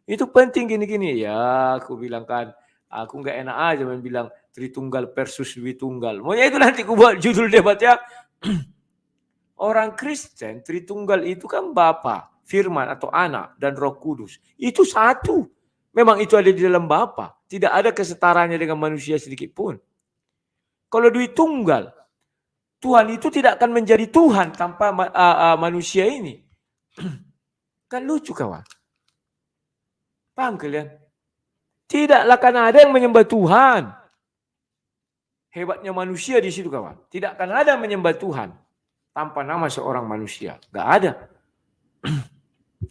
Itu penting gini-gini ya aku bilang kan. Aku nggak enak aja main bilang Tritunggal versus Dwitunggal. Maunya itu nanti aku buat judul debatnya. Orang Kristen Tritunggal itu kan Bapa, Firman atau Anak dan Roh Kudus. Itu satu. Memang itu ada di dalam Bapa. Tidak ada kesetaranya dengan manusia sedikit pun. Kalau Dwitunggal, Tuhan itu tidak akan menjadi Tuhan tanpa manusia ini. Kan lucu kawan. Paham kalian? Tidaklah akan ada yang menyembah Tuhan. Hebatnya manusia di situ kawan. Tidak akan ada yang menyembah Tuhan tanpa nama seorang manusia. Gak ada.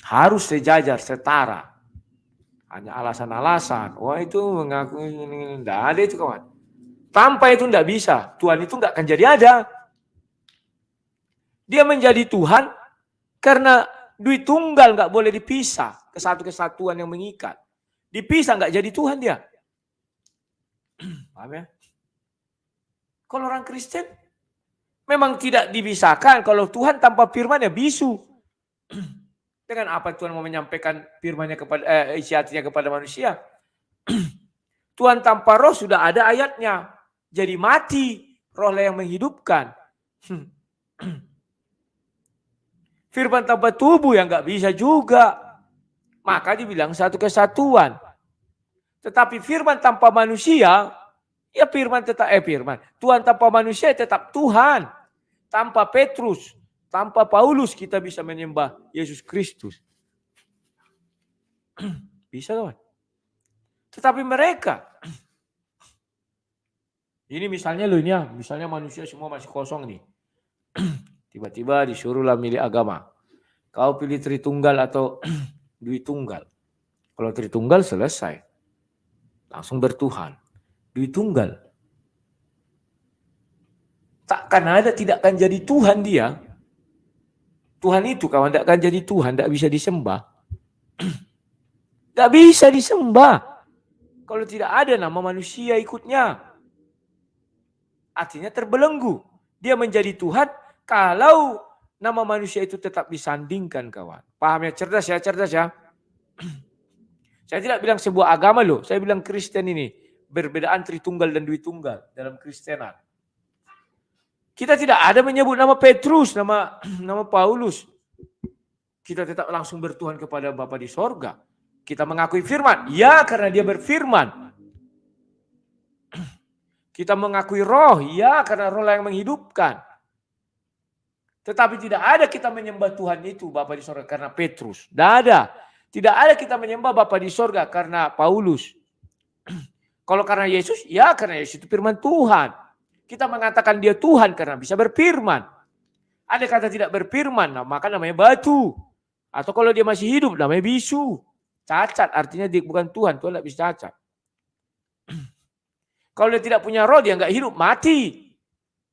Harus sejajar, setara. Hanya alasan-alasan. Wah itu mengaku ini. Tidak ada itu kawan. Tanpa itu tidak bisa. Tuhan itu nggak akan jadi ada. Dia menjadi Tuhan karena duit tunggal nggak boleh dipisah. Kesatuan yang mengikat. Dipisah nggak jadi Tuhan dia. Paham ya? Kalau orang Kristen memang tidak dipisahkan. Kalau Tuhan tanpa firman ya bisu. Dengan apa Tuhan mau menyampaikan firman-Nya kepada isi hatinya kepada manusia? Tuhan tanpa roh sudah ada ayatnya. Jadi mati, rohlah yang menghidupkan. Firman tanpa tubuh yang nggak bisa juga. Maka dibilang satu kesatuan. Tetapi firman tanpa manusia, ya firman tetap Tuhan tanpa manusia tetap Tuhan. Tanpa Petrus, tanpa Paulus kita bisa menyembah Yesus Kristus. Bisa Tuhan. Tetapi mereka, ini misalnya loh ini ya, misalnya manusia semua masih kosong nih. Tiba-tiba disuruhlah milih agama. Kau pilih Tritunggal atau Dwi Tunggal. Kalau Tritunggal selesai. Langsung bertuhan. Dwi Tunggal. Takkan ada, tidak akan jadi Tuhan dia. Tuhan itu kawan tidak akan jadi Tuhan, tidak bisa disembah. Tidak bisa disembah. Kalau tidak ada nama manusia ikutnya. Artinya terbelenggu. Dia menjadi Tuhan kalau nama manusia itu tetap disandingkan kawan. Paham ya? Cerdas ya, cerdas ya. Saya tidak bilang sebuah agama loh. Saya bilang Kristen ini. Berbedaan Tritunggal dan Dwi Tunggal dalam Kristenan. Kita tidak ada menyebut nama Petrus, nama Paulus. Kita tetap langsung bertuhan kepada Bapa di sorga. Kita mengakui firman. Ya, karena dia berfirman. Kita mengakui roh. Ya, karena roh yang menghidupkan. Tetapi tidak ada kita menyembah Tuhan itu Bapa di sorga karena Petrus. Tidak ada. Tidak ada kita menyembah Bapa di sorga karena Paulus. Kalau karena Yesus, ya karena Yesus itu firman Tuhan. Kita mengatakan dia Tuhan karena bisa berfirman. Ada kata tidak berfirman, maka namanya batu. Atau kalau dia masih hidup, namanya bisu. Cacat, artinya dia bukan Tuhan. Tuhan tidak bisa cacat. Kalau dia tidak punya roh, dia nggak hidup, mati.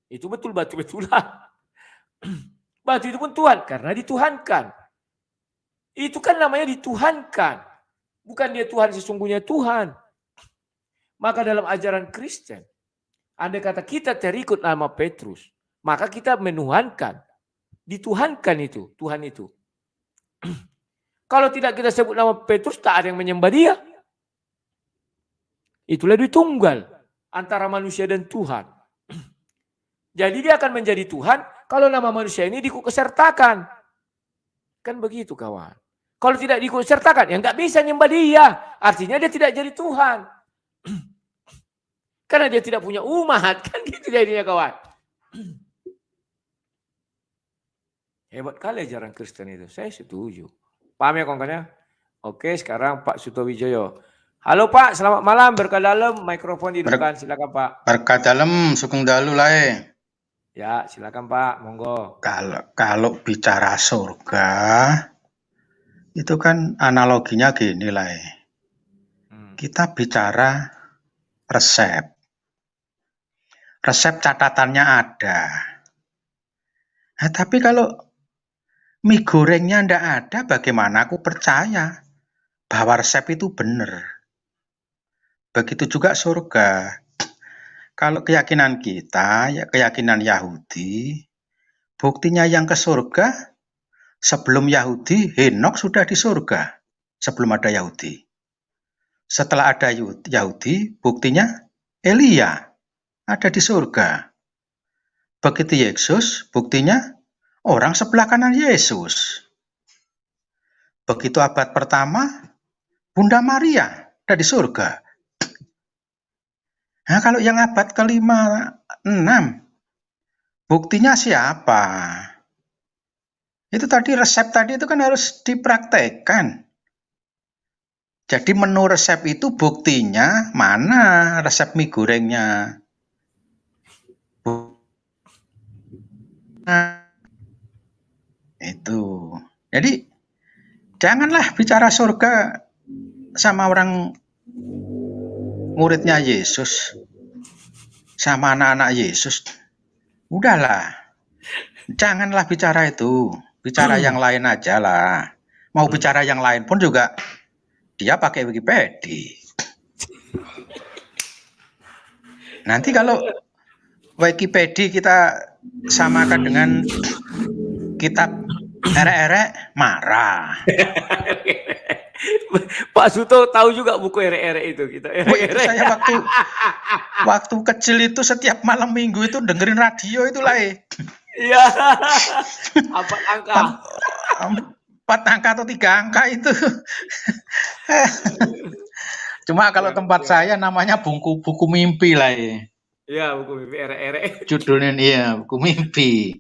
Itu betul batu-betulan. Batu itu pun Tuhan, karena dituhankan. Itu kan namanya dituhankan. Bukan dia Tuhan sesungguhnya Tuhan. Maka dalam ajaran Kristen, andai kata kita terikut nama Petrus, maka kita menuhankan. Dituhankan itu, Tuhan itu. Kalau tidak kita sebut nama Petrus, tak ada yang menyembah dia. Itulah Dwi Tunggal antara manusia dan Tuhan. Jadi dia akan menjadi Tuhan kalau nama manusia ini diikutsertakan. Kan begitu kawan. Kalau tidak diikutsertakan, ya nggak bisa nyembah dia. Artinya dia tidak jadi Tuhan. Karena dia tidak punya umat. Kan gitu jadinya kawan. Hebat kali ajaran Kristen itu. Saya setuju. Paham ya kawan-kawan ya? Oke, sekarang Pak Sutowijoyo. Halo Pak, selamat malam. Berkah dalam, mikrofon dihidupkan. Silakan Pak. Berkah dalam, sugeng dalu lae. Ya, silakan Pak. Monggo. Kalau bicara surga, itu kan analoginya gini lah. Kita bicara resep. Resep catatannya ada. Nah, tapi kalau mie gorengnya ndak ada, bagaimana aku percaya bahwa resep itu benar? Begitu juga surga. Kalau keyakinan kita, ya keyakinan Yahudi, buktinya yang ke surga, sebelum Yahudi, Henok sudah di surga. Sebelum ada Yahudi. Setelah ada Yahudi, buktinya Elia ada di surga. Begitu Yesus, buktinya orang sebelah kanan Yesus. Begitu abad pertama, Bunda Maria ada di surga. Nah, kalau yang abad ke-5, 6, Buktinya siapa? Itu tadi resep tadi itu kan harus dipraktekkan. Jadi menu resep itu buktinya mana resep mie gorengnya. Nah, itu. Jadi janganlah bicara surga sama orang muridnya Yesus, sama anak-anak Yesus. Udahlah, janganlah bicara itu. Bicara yang lain aja lah. Mau bicara yang lain pun juga dia pakai Wikipedia. Nanti kalau Wikipedia kita samakan dengan kitab erek-erek, marah. Pak Suto tahu juga buku erek-erek itu kita. Oh, itu saya waktu kecil itu setiap malam minggu itu dengerin radio itu lah. Iya. Apa angka? 4 angka atau 3 angka itu. Cuma kalau tempat saya namanya buku mimpi lah. Iya, buku mimpi erek-erek. Judulnya iya, buku mimpi.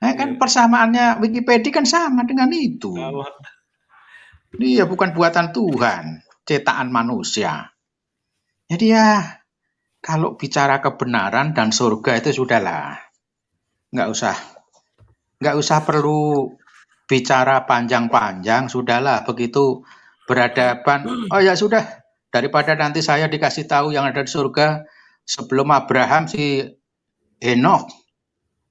Nah, kan persamaannya Wikipedia kan sama dengan itu. Dia bukan buatan Tuhan, cetakan manusia. Jadi ya, kalau bicara kebenaran dan surga itu sudahlah. Nggak usah perlu bicara panjang-panjang, sudahlah begitu berhadapan. Oh ya sudah, daripada nanti saya dikasih tahu yang ada di surga sebelum Abraham si Henokh,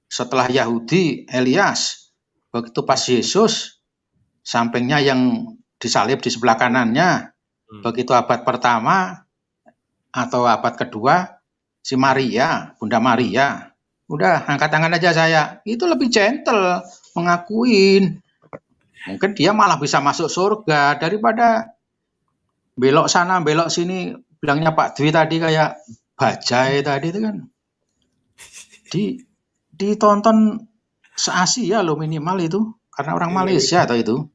setelah Yahudi Elias, begitu pas Yesus sampingnya yang disalib di sebelah kanannya, begitu abad pertama atau abad kedua si Maria, Bunda Maria. Udah, angkat tangan aja saya. Itu lebih gentle, mengakuin. Mungkin dia malah bisa masuk surga daripada belok sana, belok sini. Bilangnya Pak Dwi tadi kayak bajai tadi itu kan. Ditonton se-Asia loh minimal itu. Karena orang Malaysia atau itu.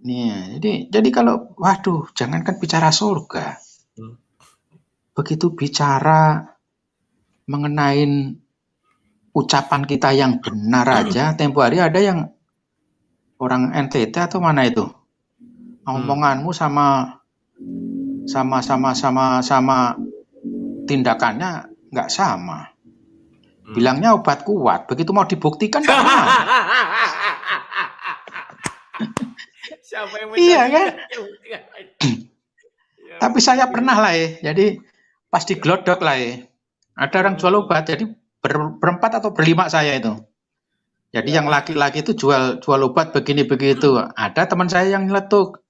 Nih, jadi kalau, waduh, jangankan bicara surga. Begitu bicara mengenai ucapan kita yang benar aja, tempo hari ada yang orang NTT atau mana itu, omonganmu sama tindakannya nggak sama. Bilangnya obat kuat, begitu mau dibuktikan nggak mau. Siapa yang iya kan? Tapi saya pernah lah jadi pas diglodok lah ada orang jual obat, jadi berempat atau berlima saya itu. Jadi yang laki-laki itu jual obat begini begitu. Ada teman saya yang nyeletuk.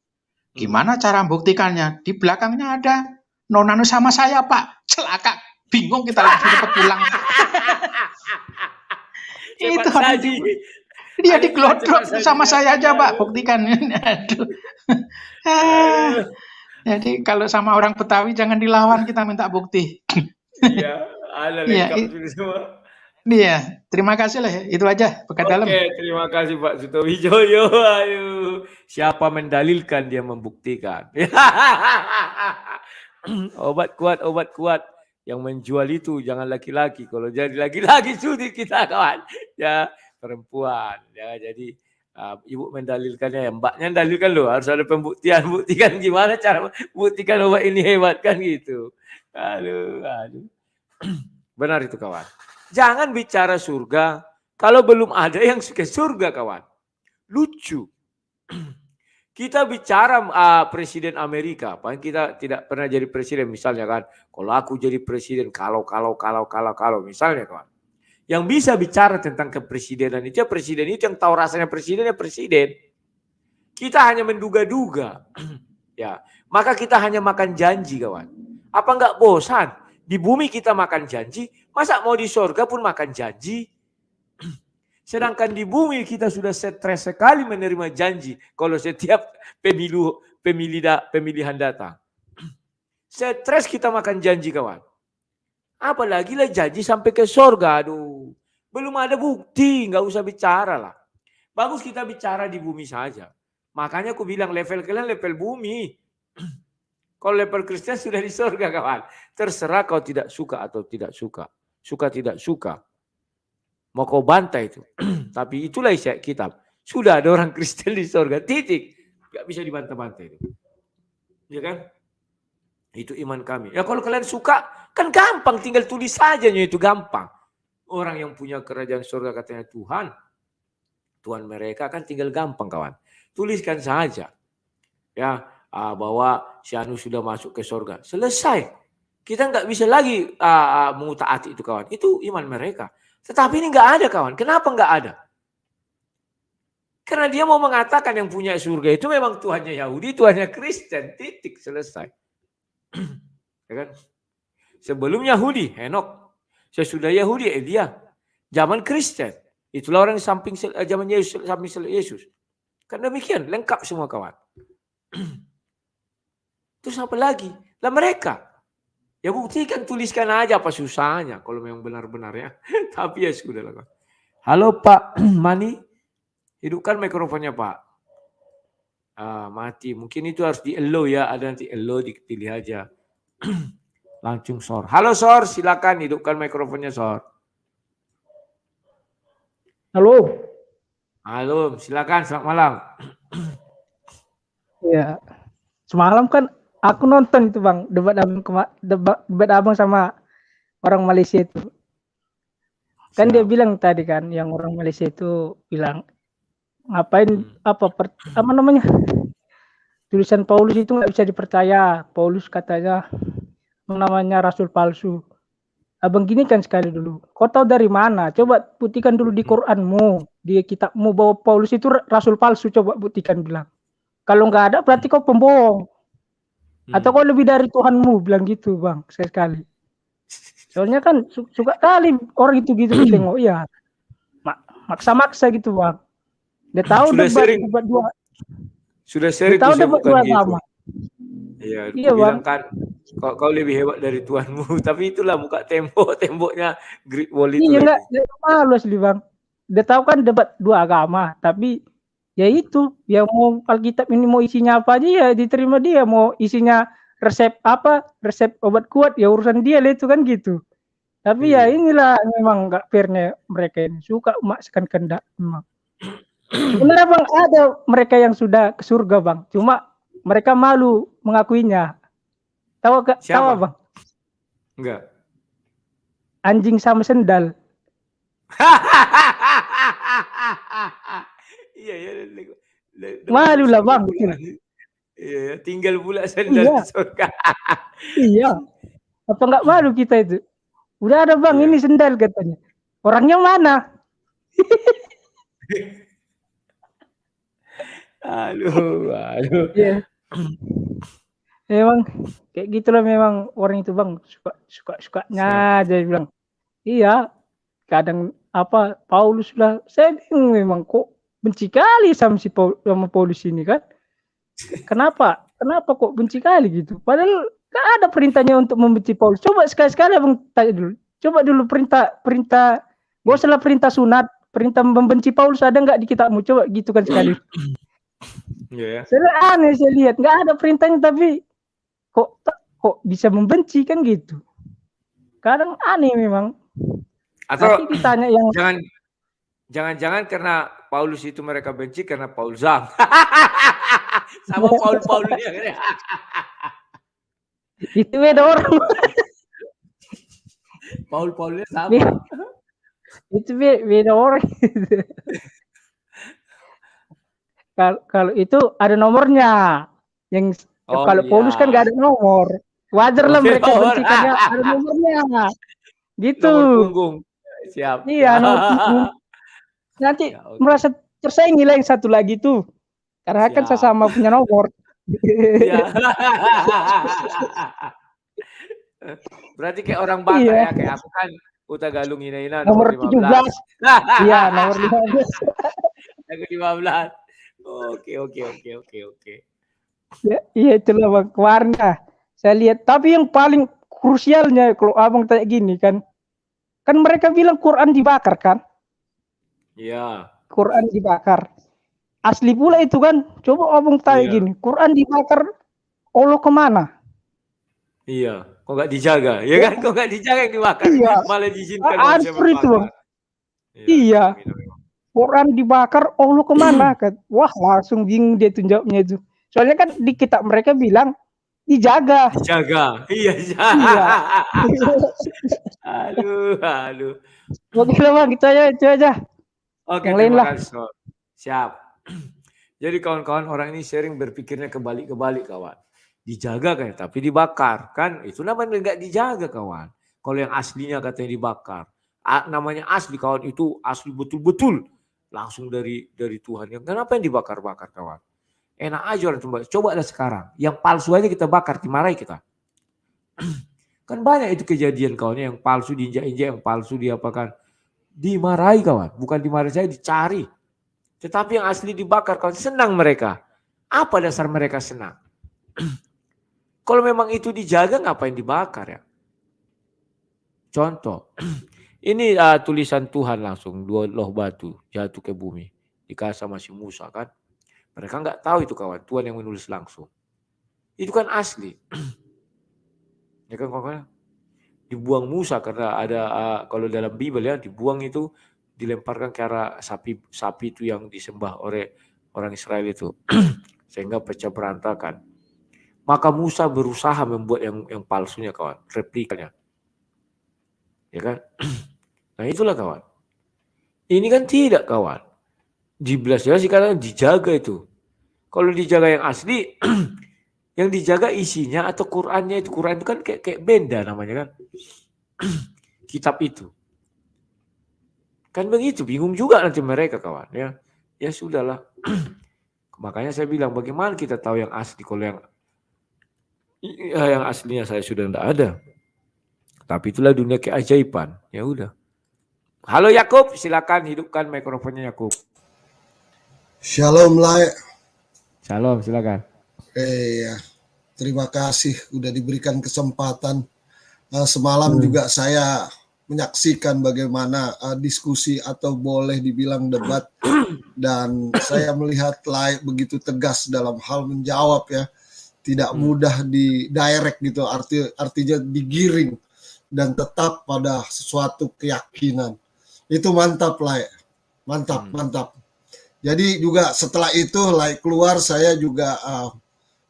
Gimana cara membuktikannya? Di belakangnya ada nonanu sama saya, Pak. Celaka, bingung kita langsung cepat pulang. Itu dia diglodok sama saya aja, Pak. Buktikan. Aduh. Jadi kalau sama orang Betawi jangan dilawan, kita minta bukti. Iya, ada lengkap semua. Iya, terima kasih lah. Itu aja pekat dalam. Oke, terima kasih Pak Suto Wijoyo. Ayo, siapa mendalilkan dia membuktikan. Obat kuat yang menjual itu jangan laki-laki. Kalau jadi laki-laki sudi kita kawan. Ya perempuan. Ya jadi ibu mendalilkannya, ya mbaknya mendalilkan loh. Harus ada pembuktian. Buktikan gimana cara buktikan obat ini hebat kan gitu. Aduh. Benar itu kawan. Jangan bicara surga kalau belum ada yang ke surga kawan. Lucu. Kita bicara presiden Amerika, paling kita tidak pernah jadi presiden misalnya kan. Kalau aku jadi presiden, kalau misalnya kawan. Yang bisa bicara tentang kepresidenan itu ya presiden itu yang tahu rasanya presiden ya presiden. Kita hanya menduga-duga. Ya, maka kita hanya makan janji kawan. Apa enggak bosan? Di bumi kita makan janji, masa mau di surga pun makan janji? Sedangkan di bumi kita sudah stres sekali menerima janji kalau setiap pemilihan datang. Stres kita makan janji kawan. Apalagi lah janji sampai ke surga. Aduh, belum ada bukti, nggak usah bicara lah. Bagus kita bicara di bumi saja. Makanya aku bilang level kalian level bumi. Kalau level Kristen sudah di surga kawan. Terserah kau tidak suka atau tidak suka. Suka tidak suka. mau kau bantai itu. Tapi itulah isi kitab. Sudah ada orang Kristen di surga, titik. Gak bisa dibantah-bantah itu. Ya kan? Itu iman kami. Ya kalau kalian suka, kan gampang, tinggal tulis saja itu gampang. Orang yang punya kerajaan surga katanya Tuhan mereka kan tinggal gampang kawan. Tuliskan saja. Ya, bahwa si Anu sudah masuk ke surga. Selesai. Kita nggak bisa lagi mengutaati itu kawan. Itu iman mereka. Tetapi ini nggak ada kawan. Kenapa nggak ada? Karena dia mau mengatakan yang punya surga itu memang Tuhannya Yahudi, Tuhannya Kristen. Titik, selesai. Ya kan? Sebelum Yahudi, Henok. Sesudah Yahudi, Elia. Zaman Kristen. Itulah orang samping zaman Yesus, samping Yesus. Kan demikian, lengkap semua kawan. Terus apa lagi? Lah mereka. Ya buktikan, tuliskan aja apa susahnya. Kalau memang benar-benar ya. Tapi ya sudah lah. Halo Pak Mani. Hidupkan mikrofonnya Pak. Mati. Mungkin itu harus di-allow ya. Ada nanti allow dipilih aja. Langsung Sor. Halo Sor, silakan hidupkan mikrofonnya Sor. Halo. Halo, silakan. Selamat malam. Ya. Semalam kan aku nonton itu Bang, debat abang sama orang Malaysia itu. Kan dia bilang tadi kan, yang orang Malaysia itu bilang ngapain apa namanya? Tulisan Paulus itu nggak bisa dipercaya. Paulus katanya namanya rasul palsu. Abang gini kan sekali dulu. Kau tahu dari mana? Coba buktikan dulu di Quranmu, di kitabmu bahwa Paulus itu rasul palsu. Coba buktikan bilang. Kalau nggak ada berarti kau pembohong. Atau kau lebih dari Tuhanmu, bilang gitu Bang, sekali. Soalnya kan suka kali orang itu gitu tengok ya. Maksa-maksa gitu Bang. Dia tahu debat dua. Sudah sering tahu debat dua sama. Iya, Bang. bilang kan kau lebih hebat dari Tuhanmu, tapi itulah muka temboknya Great Wall itu. Iya enggak malu asli Bang. Dia tahu kan debat dua agama, tapi ya itu, ya mau Alkitab ini mau isinya apa aja ya diterima dia, mau isinya resep obat kuat ya urusan dia lah itu kan gitu. Tapi ya inilah memang nggak fairnya mereka ini, suka memaksakan kehendak memang. Benar Bang, ada mereka yang sudah ke surga Bang, cuma mereka malu mengakuinya. Tahu gak? Tahu Bang? Enggak. Anjing sama sendal. Iya. Malu lah Bang. Iya, tinggal pula sendal di surga. Iya. Apa nggak malu kita itu? Udah ada Bang, ini sendal katanya. Orangnya mana? Aduh. Iya. Memang kayak gitulah memang orang itu Bang, sukanya aja bilang. Iya. Kadang Paulus lah, saya bingung memang kok benci kali sama Paulus ini kan. Kenapa kok benci kali gitu? Padahal gak ada perintahnya untuk membenci Paulus. Coba sekali-sekali Abang tanya dulu. Coba dulu perintah gak usah perintah sunat, perintah membenci Paulus ada nggak di kitabmu? Coba gitu kan sekali. Saya aneh saya lihat nggak ada perintahnya, tapi kok bisa membenci kan gitu. Kadang aneh memang. Atau ditanya yang jangan karena Paulus itu mereka benci karena Paul Zam. Sama Paulnya. Itu beda orang. Paulnya sama. Itu beda orang. Kalau itu ada nomornya. Yang kalau Paulus kan nggak ada nomor. Wajar lah mereka benci karena ada nomornya. Gitu. Nomor punggung. Siap. Iya, nomor punggung. Nanti merasa tersaingi lah yang satu lagi tuh. Karena kan sama punya nomor. Berarti kayak orang Batak ya, kayak aku kan Uta Galung Ina nomor 17. Iya, nomor 15. Yang ke-15. Oke. Ya, iya itulah Bang. Kemarin saya lihat, tapi yang paling krusialnya kalau Abang tanya gini kan mereka bilang Quran dibakar kan? Iya. Quran dibakar. Asli pula itu kan. Coba Abang tanya gini, Quran dibakar, Allah kemana? Iya, kok nggak dijaga? Ya kan, kok nggak dijaga yang dibakar? Malah diizinkan hancur itu Bang. Iya. Itu memang. Quran dibakar, Allah kemana? Wah, langsung bingung dia tuh jawabnya itu. Soalnya kan di kitab mereka bilang dijaga. Dijaga. Iya. Iya. Aduh. Oke lah bang, itu aja. Oke, Yang lain terima lah. kasih. Sol. Siap. Jadi kawan-kawan, orang ini sharing berpikirnya kebalik kawan. Dijaga kan, tapi dibakar kan? Itu namanya nggak dijaga kawan. Kalau yang aslinya katanya dibakar, namanya asli kawan, itu asli betul-betul langsung dari Tuhan. Yang kenapa yang dibakar-bakar kawan? Enak aja orang coba. Coba ada sekarang. Yang palsu aja kita bakar, dimarahi kita. Kan banyak itu kejadian kawan, yang palsu diinjak-injak, yang palsu diapakan. Dimarahi kawan, bukan dimarahi saya, dicari. Tetapi yang asli dibakar kawan, senang mereka. Apa dasar mereka senang? Kalau memang itu dijaga, ngapain dibakar ya? Contoh, ini tulisan Tuhan langsung, 2 loh batu jatuh ke bumi, dikasih sama si Musa kan. Mereka nggak tahu itu kawan, Tuhan yang menulis langsung. Itu kan asli. Ya kan kawan? Dibuang Musa karena ada kalau dalam Bible ya, dibuang itu dilemparkan ke arah sapi itu yang disembah oleh orang Israel itu. Sehingga pecah berantakan. Maka Musa berusaha membuat yang palsunya kawan, replikanya. Ya kan? Nah itulah kawan. Ini kan tidak kawan. Jelas-jelas dikatakan dijaga itu. Kalau dijaga yang asli, yang dijaga isinya atau Qurannya itu. Quran itu kan kayak benda namanya kan. Kitab itu. Kan begitu, bingung juga nanti mereka kawan. Ya sudahlah. Makanya saya bilang bagaimana kita tahu yang asli, kalau yang aslinya saya sudah tidak ada. Tapi itulah dunia keajaiban. Ya udah. Halo Yakub, silakan hidupkan mikrofonnya Yakub. Shalom Lai. Shalom, silakan. Ya. Terima kasih udah diberikan kesempatan. Semalam juga saya menyaksikan bagaimana diskusi atau boleh dibilang debat, dan saya melihat Lai begitu tegas dalam hal menjawab ya. Tidak mudah di direct gitu, artinya digiring dan tetap pada sesuatu keyakinan. Itu mantap Lai. Mantap. Jadi juga setelah itu Lai keluar, saya juga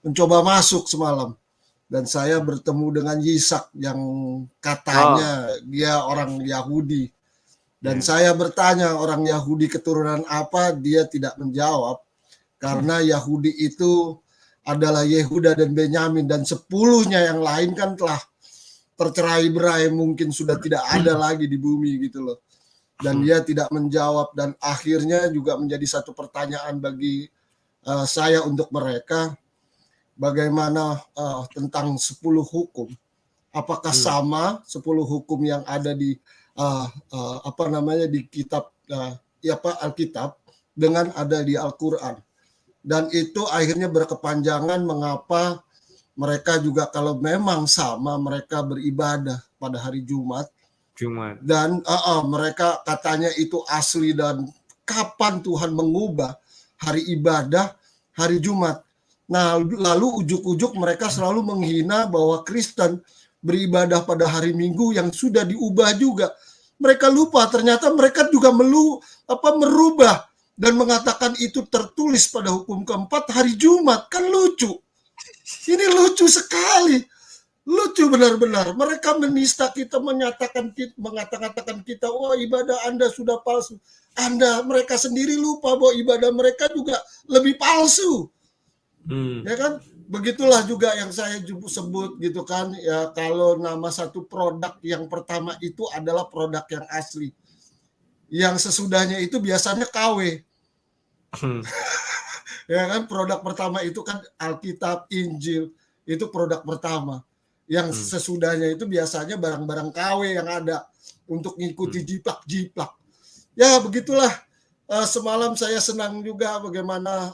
mencoba masuk semalam. Dan saya bertemu dengan Yisak yang katanya dia orang Yahudi. Dan saya bertanya orang Yahudi keturunan apa, dia tidak menjawab. Karena Yahudi itu adalah Yehuda dan Benyamin, dan 10-nya yang lain kan telah tercerai-berai, mungkin sudah tidak ada lagi di bumi gitu loh. Dan dia tidak menjawab, dan akhirnya juga menjadi satu pertanyaan bagi saya untuk mereka, bagaimana tentang 10 hukum. Apakah sama 10 hukum yang ada di di kitab Alkitab dengan ada di Al-Qur'an. Dan itu akhirnya berkepanjangan mengapa mereka juga kalau memang sama, mereka beribadah pada hari Jumat. Dan mereka katanya itu asli, dan kapan Tuhan mengubah hari ibadah hari Jumat. Nah, lalu ujuk-ujuk mereka selalu menghina bahwa Kristen beribadah pada hari Minggu yang sudah diubah juga. Mereka lupa ternyata mereka juga merubah dan mengatakan itu tertulis pada hukum keempat hari Jumat. Kan lucu. Ini lucu sekali. Lucu benar-benar. Mereka menista kita, mengatakan kita, wah ibadah Anda sudah palsu. Mereka sendiri lupa bahwa ibadah mereka juga lebih palsu. Ya kan? Begitulah juga yang saya sebut gitu kan. Ya, kalau nama satu produk yang pertama itu adalah produk yang asli. Yang sesudahnya itu biasanya KW. Ya kan, produk pertama itu kan Alkitab, Injil, itu produk pertama. Yang sesudahnya itu biasanya barang-barang KW yang ada untuk ngikuti jiplak-jiplak. Ya begitulah. Semalam saya senang juga bagaimana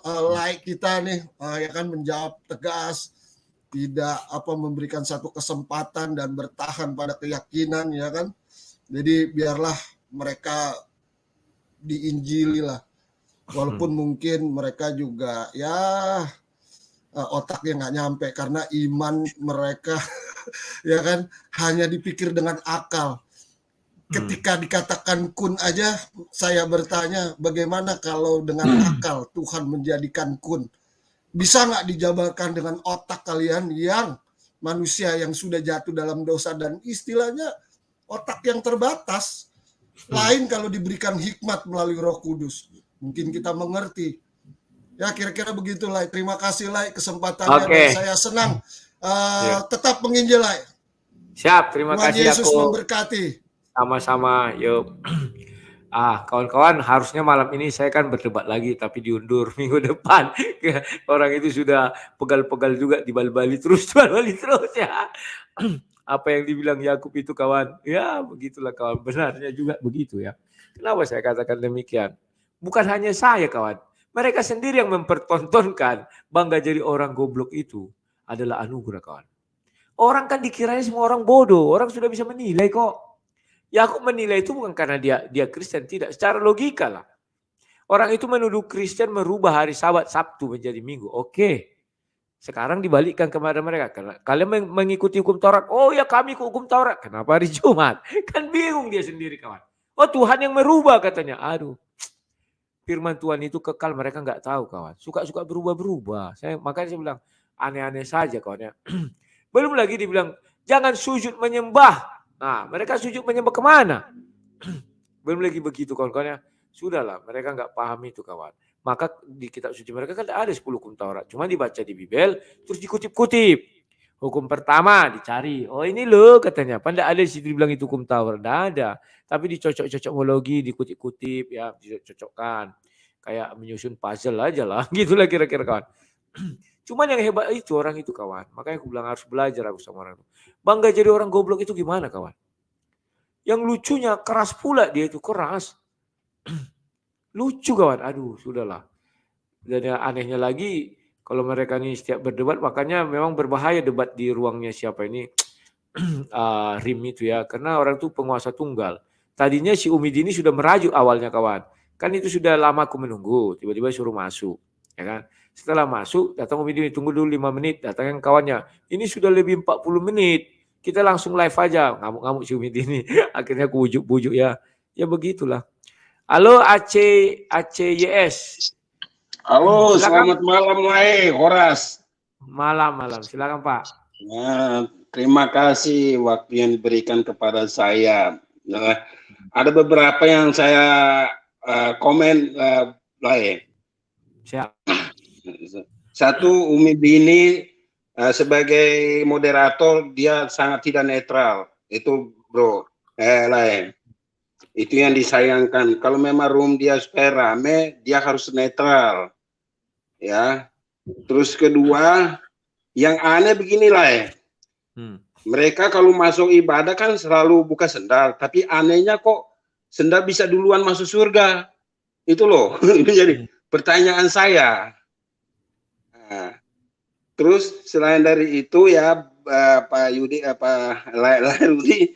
kita nih ya kan menjawab tegas, tidak memberikan satu kesempatan dan bertahan pada keyakinan ya kan. Jadi biarlah mereka diinjili lah. Walaupun mungkin mereka juga ya otaknya nggak nyampe karena iman mereka ya kan hanya dipikir dengan akal. ketika dikatakan kun aja, saya bertanya bagaimana kalau dengan akal Tuhan menjadikan kun? Bisa nggak dijabarkan dengan otak kalian yang manusia yang sudah jatuh dalam dosa dan istilahnya otak yang terbatas? Lain kalau diberikan hikmat melalui Roh Kudus. Mungkin kita mengerti. Ya kira-kira begitulah. Terima kasih Lai kesempatannya. Dan saya senang tetap menginjil Lai. Siap, terima Tuhan kasih. Yesus Aku memberkati. sama-sama. Yuk. Kawan-kawan, harusnya malam ini saya kan berdebat lagi, tapi diundur minggu depan. Orang itu sudah pegal-pegal juga, dibal-bali terus ya. Apa yang dibilang Yakub itu kawan, ya begitulah kawan, benarnya juga begitu ya. Kenapa saya katakan demikian? Bukan hanya saya kawan, mereka sendiri yang mempertontonkan bangga jadi orang goblok itu adalah anugerah kawan. Orang kan dikiranya semua orang bodoh, orang sudah bisa menilai kok. Yakub menilai itu bukan karena dia Kristen, tidak. Secara logika lah. Orang itu menuduh Kristen merubah hari Sabat Sabtu menjadi Minggu. Oke. Sekarang dibalikkan kepada mereka. Karena kalian mengikuti hukum Taurat. Oh ya kami ikut hukum Taurat. Kenapa hari Jumat? Kan bingung dia sendiri kawan. Oh Tuhan yang merubah katanya. Aduh. Firman Tuhan itu kekal, mereka nggak tahu kawan. Suka-suka berubah-berubah. Makanya saya bilang aneh-aneh saja kawan ya. Belum lagi dibilang jangan sujud menyembah. Nah, mereka sujud menyembah kemana? Belum lagi begitu kawan-kawan ya. Sudahlah, mereka nggak paham itu kawan. Maka di kitab suci mereka kan ada 10 hukum Taurat. Cuma dibaca di Bibel, terus dikutip-kutip. Hukum pertama dicari. Oh ini loh katanya. Padahal ada di situ dibilang itu hukum Taurat. Tidak ada. Tapi dicocok-cocokologi, dikutip-kutip, ya dicocokkan. Kayak menyusun puzzle aja lah. Gitulah kira-kira kawan. Cuman yang hebat itu orang itu kawan. Makanya aku bilang harus belajar aku sama orang itu. Bangga jadi orang goblok itu gimana kawan? Yang lucunya keras pula dia itu keras. Lucu kawan. Aduh sudahlah. Dan yang anehnya lagi kalau mereka ini setiap berdebat makanya memang berbahaya debat di ruangnya siapa ini Rim itu ya. Karena orang itu penguasa tunggal. Tadinya si Umidini sudah merajuk awalnya kawan. Kan itu sudah lama aku menunggu. Tiba-tiba suruh masuk. Ya kan? Setelah masuk, datang Umidini, tunggu dulu 5 menit, datangin kawannya. Ini sudah lebih 40 menit. Kita langsung live aja. Ngamuk-ngamuk si Umidini. Akhirnya aku bujuk-bujuk ya. Ya begitulah. Halo ACYS. Halo, selamat malam Horas. Malam. Silakan Pak. Nah, terima kasih waktu yang diberikan kepada saya. Nah, ada beberapa yang saya komen lain. Siap. Satu, Umidini sebagai moderator dia sangat tidak netral. Itu bro, lain. Itu yang disayangkan. Kalau memang room dia supaya rame, dia harus netral. Ya. Terus kedua, yang aneh beginilah ya. Mereka kalau masuk ibadah kan selalu buka sendal, tapi anehnya kok sendal bisa duluan masuk surga. Itu loh. Jadi pertanyaan saya. Nah, terus selain dari itu ya Pak Yudi Yudi,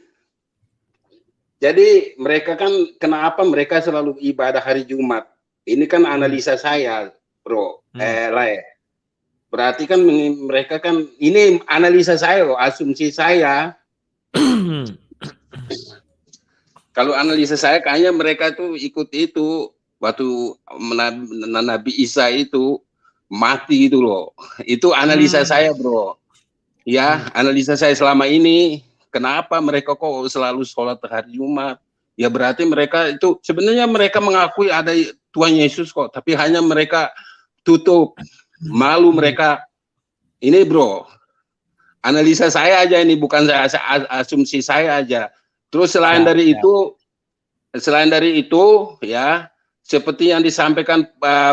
jadi mereka kan kenapa mereka selalu ibadah hari Jumat? Ini kan analisa saya, bro. Berarti kan mereka kan ini analisa saya loh, asumsi saya. Kalau analisa saya kayaknya mereka tuh ikut itu waktu Nabi Isa itu mati itu loh. Itu analisa saya, bro. Ya, analisa saya selama ini. Kenapa mereka kok selalu sholat hari Jumat? Ya berarti mereka itu sebenarnya mereka mengakui ada Tuhan Yesus kok, tapi hanya mereka tutup, malu mereka. Ini bro, analisa saya aja ini, bukan asumsi saya aja. Terus selain dari itu ya, seperti yang disampaikan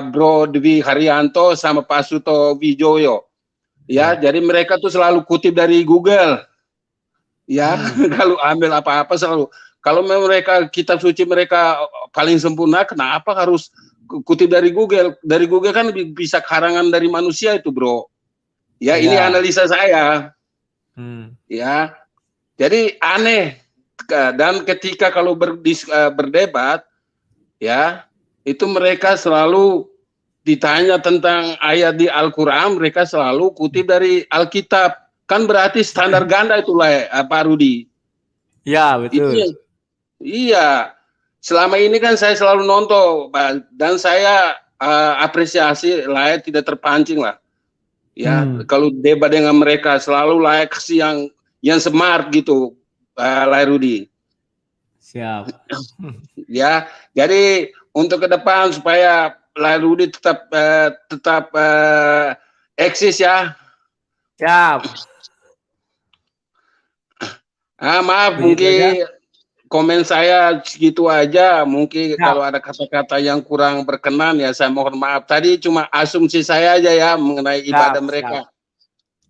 Bro Dwi Haryanto sama Pak Suto Wijoyo. Ya, jadi mereka tuh selalu kutip dari Google. Ya, kalau ambil apa-apa selalu. Kalau mereka kitab suci mereka paling sempurna, kenapa harus kutip dari Google? Dari Google kan bisa karangan dari manusia itu, bro. Ya, ini analisa saya. Ya, jadi aneh. Dan ketika kalau berdebat, ya, itu mereka selalu ditanya tentang ayat di Al-Quran, mereka selalu kutip dari Alkitab. Kan berarti standar ganda itulah Pak Rudi. Ya betul. Iya, selama ini kan saya selalu nonton dan saya apresiasi Layak tidak terpancing lah. Ya, kalau debat dengan mereka selalu Layak kasih yang smart gitu, Lai Rudi. Siap. Ya, jadi untuk ke depan supaya Lai Rudi tetap eksis ya. Siap. Maaf, Begitu mungkin komen saya segitu aja. Mungkin Siap. kalau ada kata-kata yang kurang berkenan ya saya mohon maaf. Tadi cuma asumsi saya aja ya mengenai ibadah mereka.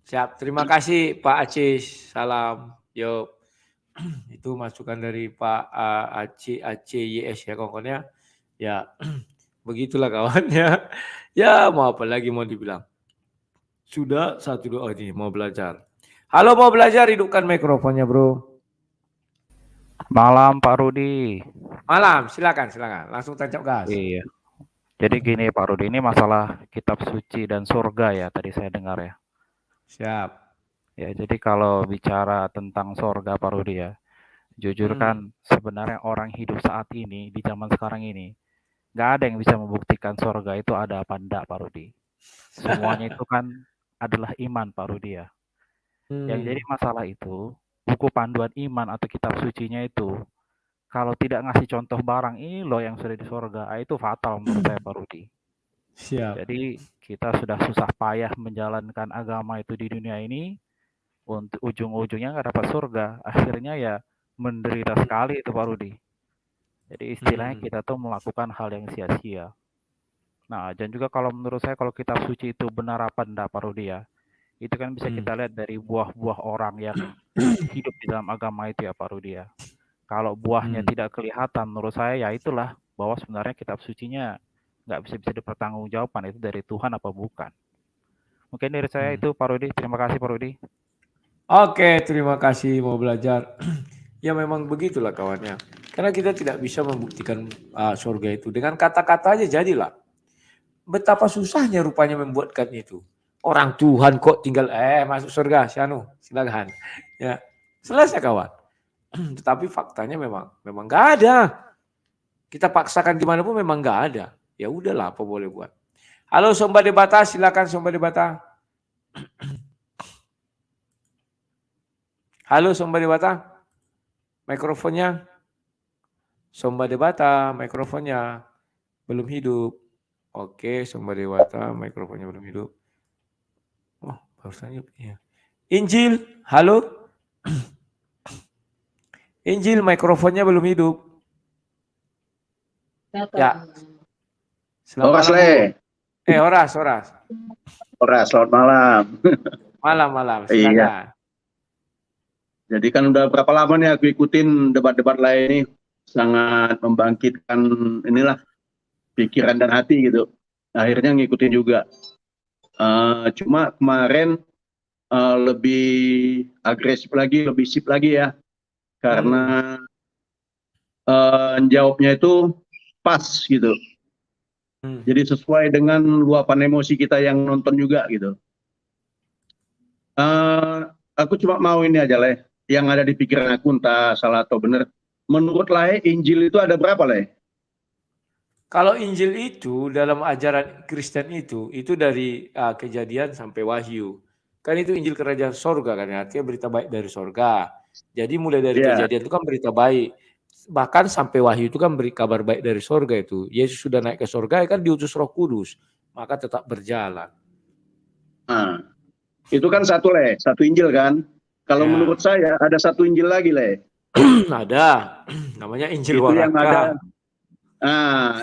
Siap. Terima kasih Pak Acis. Salam. Yo. Itu masukan dari Pak ACYS ya kawannya. Ya, begitulah kawannya. Ya, mau apa lagi mau dibilang. Sudah 1 2 ini mau belajar. Halo, mau belajar, hidupkan mikrofonnya, Bro. Malam Pak Rudi. Malam, silakan. Langsung tancap gas. Iya. Jadi gini Pak Rudi, ini masalah kitab suci dan surga ya tadi saya dengar ya. Siap. Ya, jadi kalau bicara tentang surga Pak Rudi ya, jujur kan sebenarnya orang hidup saat ini di zaman sekarang ini nggak ada yang bisa membuktikan surga itu ada apa enggak Pak Rudi. Semuanya itu kan adalah iman Pak Rudi ya. Yang jadi masalah itu buku panduan iman atau kitab sucinya itu kalau tidak ngasih contoh barang ini loh yang sudah di surga, itu fatal menurut saya Pak Rudi. Siap. Jadi kita sudah susah payah menjalankan agama itu di dunia ini, untuk ujung-ujungnya nggak dapat surga, akhirnya ya menderita sekali itu Pak Rudi. Jadi istilahnya kita tuh melakukan hal yang sia-sia. Nah, dan juga kalau menurut saya kalau kitab suci itu benar apa enggak Pak Rudi ya, itu kan bisa kita lihat dari buah-buah orang yang hidup di dalam agama itu ya Pak Rudi ya. Kalau buahnya tidak kelihatan, menurut saya ya itulah bahwa sebenarnya kitab sucinya nggak bisa dipertanggungjawabkan itu dari Tuhan apa bukan. Mungkin dari saya itu Pak Rudi. Terima kasih Pak Rudi. Oke, terima kasih mau belajar. Ya memang begitulah kawannya. Karena kita tidak bisa membuktikan surga itu dengan kata-kata aja jadilah. Betapa susahnya rupanya membuatkan itu. Orang Tuhan kok tinggal masuk surga, Syanu, silakan. Ya, selesai kawan. Tetapi faktanya memang nggak ada. Kita paksakan gimana pun memang nggak ada. Ya udahlah, apa boleh buat. Halo Somba Debata, silakan Somba Debata. Halo Somba Debata, mikrofonnya. Somba Debata, mikrofonnya belum hidup. Oke, Somba Debata, mikrofonnya belum hidup. Oh, barusan ya. Injil, halo. Injil, mikrofonnya belum hidup. Ya. Selamat malam. Horas. Selamat malam. Malam, silakan. Iya. Jadi kan udah berapa lama nih aku ikutin debat-debat lain ini, sangat membangkitkan inilah pikiran dan hati gitu. Akhirnya ngikutin juga. Cuma kemarin lebih agresif lagi, lebih sip lagi ya. Karena jawabnya itu pas gitu. Jadi sesuai dengan luapan emosi kita yang nonton juga gitu. Aku cuma mau ini aja lah, yang ada di pikiran aku entah salah atau benar. Menurut Lai, Injil itu ada berapa Lai? Kalau Injil itu dalam ajaran Kristen itu dari Kejadian sampai Wahyu. Kan itu Injil Kerajaan Sorga kan, artinya berita baik dari sorga. Jadi mulai dari Kejadian itu kan berita baik. Bahkan sampai Wahyu itu kan beri kabar baik dari sorga itu. Yesus sudah naik ke sorga kan diutus Roh Kudus. Maka tetap berjalan. Nah, itu kan satu Le, satu Injil kan. Kalau menurut saya ada satu Injil lagi Le. Ada, namanya Injil itu Waraka. Yang ada,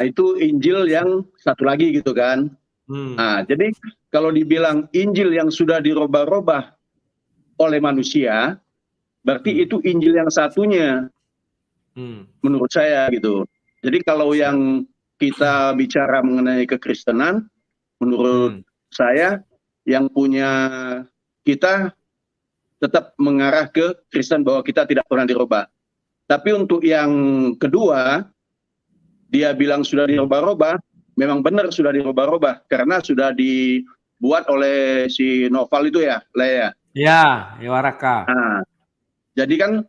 itu Injil yang satu lagi gitu kan. Nah, jadi kalau dibilang Injil yang sudah dirubah-rubah oleh manusia, berarti itu Injil yang satunya. Menurut saya gitu. Jadi kalau yang kita bicara mengenai kekristenan, menurut saya yang punya kita tetap mengarah ke Kristen bahwa kita tidak pernah dirubah. Tapi untuk yang kedua, dia bilang sudah dirubah-rubah, memang benar sudah dirubah-rubah karena sudah dibuat oleh si Novel itu ya, Lea. Ya, Waraka. Nah, jadi kan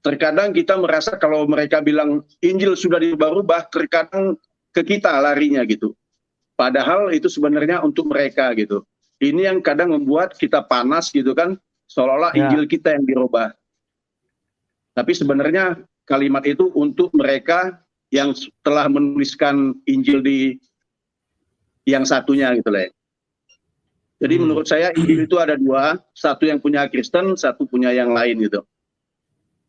terkadang kita merasa kalau mereka bilang Injil sudah dirubah-rubah, terkadang ke kita larinya gitu. Padahal itu sebenarnya untuk mereka gitu. Ini yang kadang membuat kita panas gitu kan, seolah-olah Injil kita yang dirubah. Tapi sebenarnya kalimat itu untuk mereka yang telah menuliskan Injil di yang satunya gitu lah. Jadi menurut saya Injil itu ada dua, satu yang punya Kristen, satu punya yang lain gitu.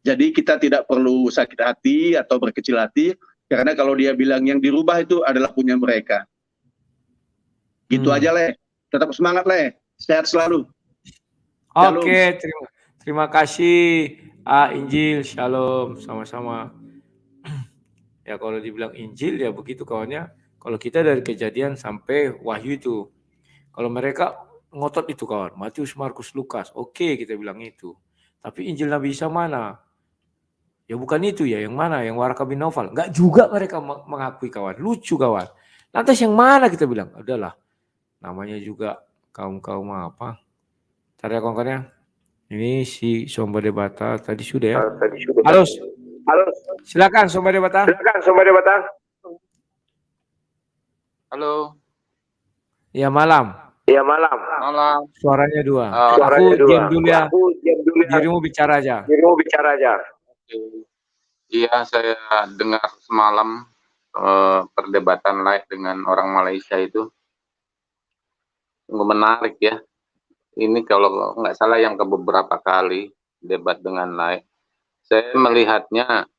Jadi kita tidak perlu sakit hati atau berkecil hati, karena kalau dia bilang yang dirubah itu adalah punya mereka. Gitu aja, Le. Tetap semangat, Le. Sehat selalu. Oke, terima kasih Injil, Shalom, sama-sama. Ya kalau dibilang Injil ya begitu kawannya. Kalau kita dari Kejadian sampai Wahyu itu, kalau mereka ngotot itu kawan, Matius, Markus, Lukas, oke kita bilang itu. Tapi Injil Nabi Isa mana? Ya bukan itu ya, yang mana? Yang Waraka bin Naufal. Enggak juga mereka mengakui kawan. Lucu kawan. Lantas yang mana kita bilang? Udahlah. Namanya juga kaum-kaum apa? Cari kawan-kawannya. Ini si Somba Debata tadi sudah ya. Halo. Silakan Somba Debata. Halo. Ya malam. Malam. Suaranya dua. Suaranya Aku diam dulu ya. Dirimu bicara aja. Iya, saya dengar semalam perdebatan live dengan orang Malaysia itu. Sungguh menarik ya. Ini kalau nggak salah yang beberapa kali debat dengan live. Saya melihatnya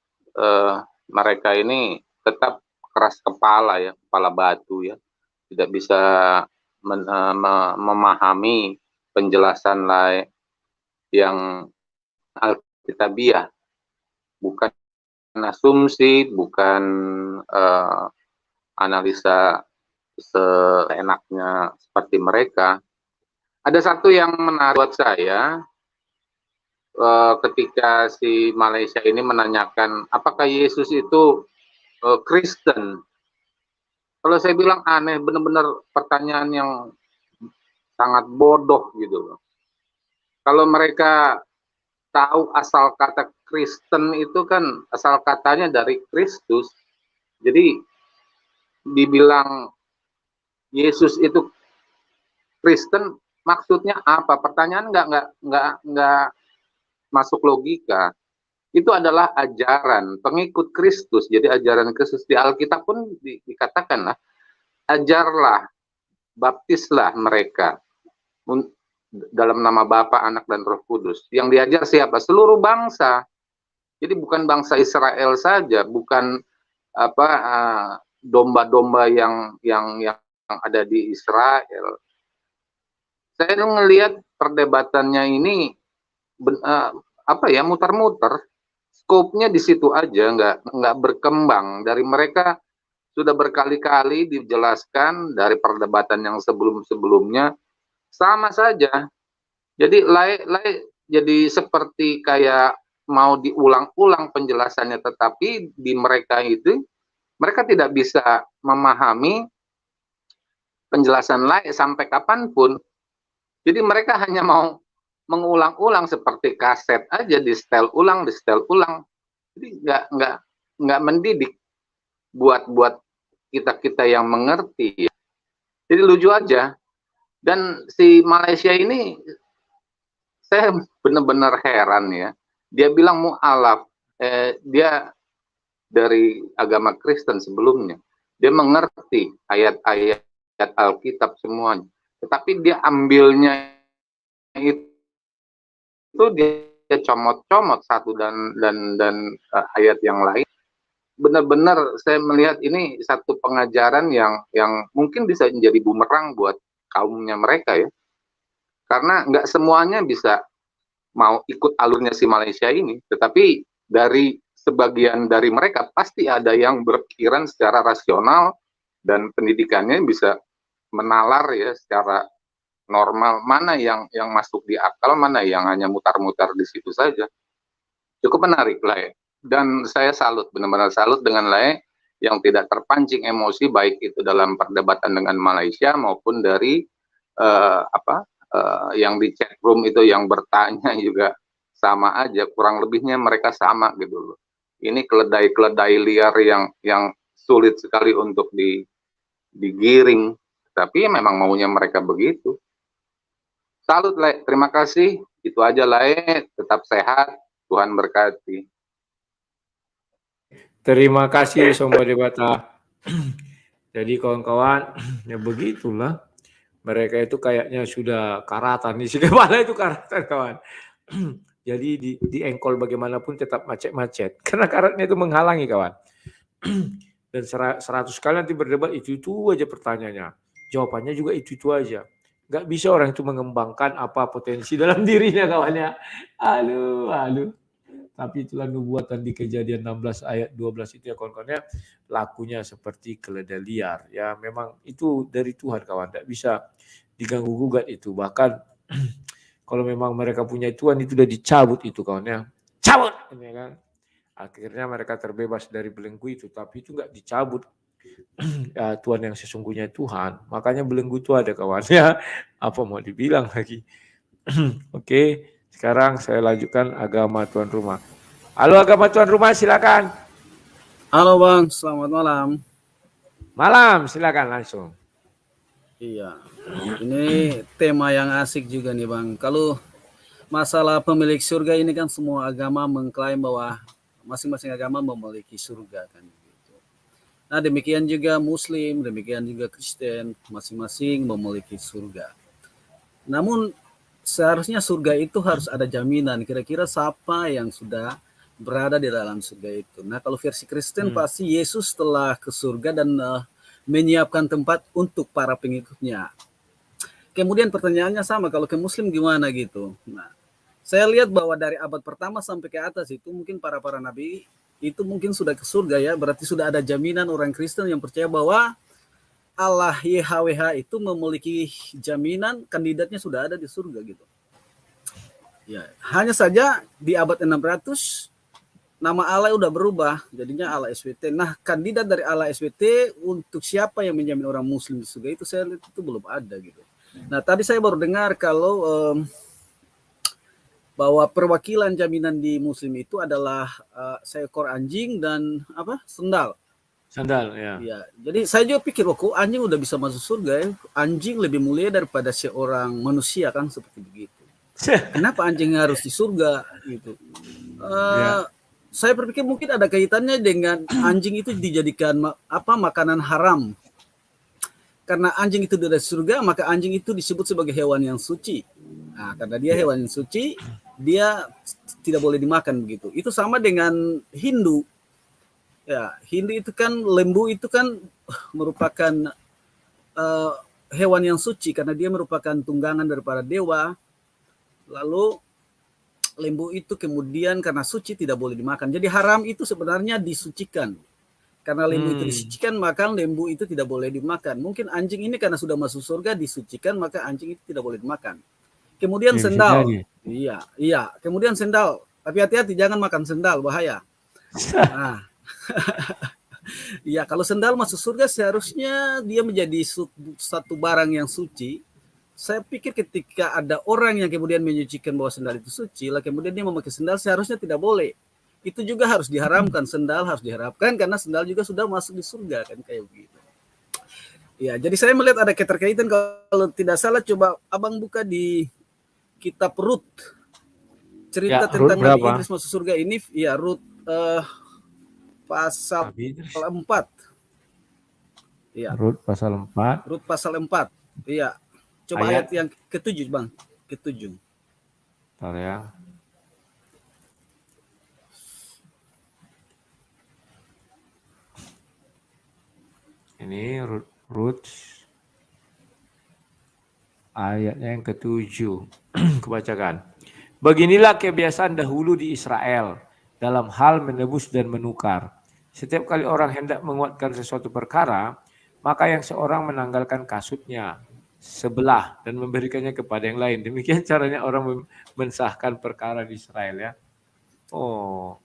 mereka ini tetap keras kepala ya, kepala batu ya. Tidak bisa memahami penjelasan live yang Alkitabiah. Bukan asumsi, bukan analisa seenaknya seperti mereka. Ada satu yang menarik buat saya ketika si Malaysia ini menanyakan apakah Yesus itu Kristen. Kalau saya bilang aneh, benar-benar pertanyaan yang sangat bodoh gitu. Kalau mereka tahu asal kata Kristen itu kan asal katanya dari Kristus. Jadi dibilang Yesus itu Kristen maksudnya apa? Pertanyaan nggak masuk logika. Itu adalah ajaran pengikut Kristus. Jadi ajaran Kristus di Alkitab pun dikatakan lah, ajarlah, baptislah mereka dalam nama Bapa, Anak, dan Roh Kudus. Yang diajar siapa? Seluruh bangsa. Jadi bukan bangsa Israel saja, bukan apa domba-domba yang ada di Israel. Saya ngelihat perdebatannya ini muter-muter. Skopnya di situ aja, nggak berkembang. Dari mereka sudah berkali-kali dijelaskan dari perdebatan yang sebelum-sebelumnya sama saja. Jadi jadi seperti kayak mau diulang-ulang penjelasannya, tetapi di mereka itu mereka tidak bisa memahami penjelasan sampai kapanpun. Jadi mereka hanya mau mengulang-ulang seperti kaset aja, di setel ulang. Jadi nggak mendidik buat kita yang mengerti. Jadi lucu aja. Dan si Malaysia ini saya benar-benar heran ya. Dia bilang mu'alaf, dia dari agama Kristen sebelumnya. Dia mengerti ayat-ayat Alkitab semuanya. Tetapi dia ambilnya itu dia comot-comot satu dan ayat yang lain. Benar-benar saya melihat ini satu pengajaran yang mungkin bisa menjadi bumerang buat kaumnya mereka ya. Karena nggak semuanya bisa mau ikut alurnya si Malaysia ini, tetapi dari sebagian dari mereka pasti ada yang berpikiran secara rasional dan pendidikannya bisa menalar ya secara normal, mana yang masuk di akal, mana yang hanya mutar-mutar di situ saja. Cukup menarik lah ya. Dan saya salut, benar-benar salut dengan Lae yang tidak terpancing emosi, baik itu dalam perdebatan dengan Malaysia maupun dari yang di chat room itu yang bertanya juga sama aja, kurang lebihnya mereka sama gitu loh. Ini keledai-keledai liar yang sulit sekali untuk digiring, tapi memang maunya mereka begitu. Salut, Le. Terima kasih. Itu aja, Le. Tetap sehat. Tuhan berkati. Terima kasih Somba Debata. Jadi kawan-kawan, ya begitulah. Mereka itu kayaknya sudah karatan, isi kepala itu karatan kawan. Jadi di engkol bagaimanapun tetap macet-macet. Karena karatnya itu menghalangi kawan. Dan 100 kali nanti berdebat itu aja pertanyaannya. Jawabannya juga itu aja. Nggak bisa orang itu mengembangkan apa potensi dalam dirinya kawannya. Aduh. Tapi itulah nubuatan di Kejadian 16 ayat 12 itu ya kawan-kawannya, lakunya seperti keledai liar. Ya memang itu dari Tuhan kawan, tidak bisa diganggu gugat itu. Bahkan kalau memang mereka punya Tuhan itu sudah dicabut itu kawannya. Cabut! Ini kan. Akhirnya mereka terbebas dari belenggu itu, tapi itu enggak dicabut. Ya, Tuhan yang sesungguhnya Tuhan. Makanya belenggu itu ada kawan ya. Apa mau dibilang lagi? Oke. Sekarang saya lanjutkan agama tuan rumah. Halo agama tuan rumah, silakan. Halo Bang, selamat malam. Malam, silakan langsung. Iya, ini tema yang asik juga nih Bang. Kalau masalah pemilik surga ini kan semua agama mengklaim bahwa masing-masing agama memiliki surga kan. Nah demikian juga Muslim, demikian juga Kristen, masing-masing memiliki surga. Namun seharusnya surga itu harus ada jaminan kira-kira siapa yang sudah berada di dalam surga itu. Nah kalau versi Kristen pasti Yesus telah ke surga dan menyiapkan tempat untuk para pengikutnya. Kemudian pertanyaannya sama, kalau ke Muslim gimana gitu. Nah saya lihat bahwa dari abad pertama sampai ke atas itu mungkin para nabi itu mungkin sudah ke surga ya. Berarti sudah ada jaminan orang Kristen yang percaya bahwa Allah YHWH itu memiliki jaminan kandidatnya sudah ada di surga gitu. Ya, hanya saja di abad 600 nama Allah udah berubah, jadinya Allah SWT. Nah, kandidat dari Allah SWT untuk siapa yang menjamin orang Muslim di surga itu saya lihat itu belum ada gitu. Nah, tadi saya baru dengar kalau bahwa perwakilan jaminan di Muslim itu adalah seekor anjing dan sendal. Sandal ya. Ya, jadi saya juga pikir kok anjing udah bisa masuk surga ya. Anjing lebih mulia daripada seorang manusia kan seperti begitu. Kenapa anjing harus di surga gitu? Saya berpikir mungkin ada kaitannya dengan anjing itu dijadikan makanan haram. Karena anjing itu dari surga, maka anjing itu disebut sebagai hewan yang suci. Nah, karena dia hewan yang suci, dia tidak boleh dimakan begitu. Itu sama dengan Hindu. Ya, Hindu itu kan lembu itu kan merupakan hewan yang suci karena dia merupakan tunggangan daripada dewa. Lalu lembu itu kemudian karena suci tidak boleh dimakan. Jadi haram itu sebenarnya disucikan. Karena lembu itu disucikan maka lembu itu tidak boleh dimakan. Mungkin anjing ini karena sudah masuk surga disucikan maka anjing itu tidak boleh dimakan. Kemudian sendal. Iya. Kemudian sendal. Tapi hati-hati jangan makan sendal, bahaya. Nah. Ya, kalau sendal masuk surga seharusnya dia menjadi satu barang yang suci. Saya pikir ketika ada orang yang kemudian menyucikan bahwa sendal itu suci, lah kemudian dia memakai sendal seharusnya tidak boleh. Itu juga harus diharamkan, sendal harus diharamkan karena sendal juga sudah masuk di surga kan kayak begitu. Ya, jadi saya melihat ada keterkaitan. Kalau tidak salah coba Abang buka di kitab Rut. Cerita tentang Nabi Idris masuk surga ini ya Rut pasal 4. Iya. Rut pasal 4. Rut pasal 4. Iya. Coba ayat yang ke-7, Bang. Ke-7. Bentar ya. Ini Rut ayatnya yang ke-7. Kebacakan. Beginilah kebiasaan dahulu di Israel dalam hal menebus dan menukar. Setiap kali orang hendak menguatkan sesuatu perkara, maka yang seorang menanggalkan kasutnya sebelah dan memberikannya kepada yang lain. Demikian caranya orang mensahkan perkara di Israel ya. Oh.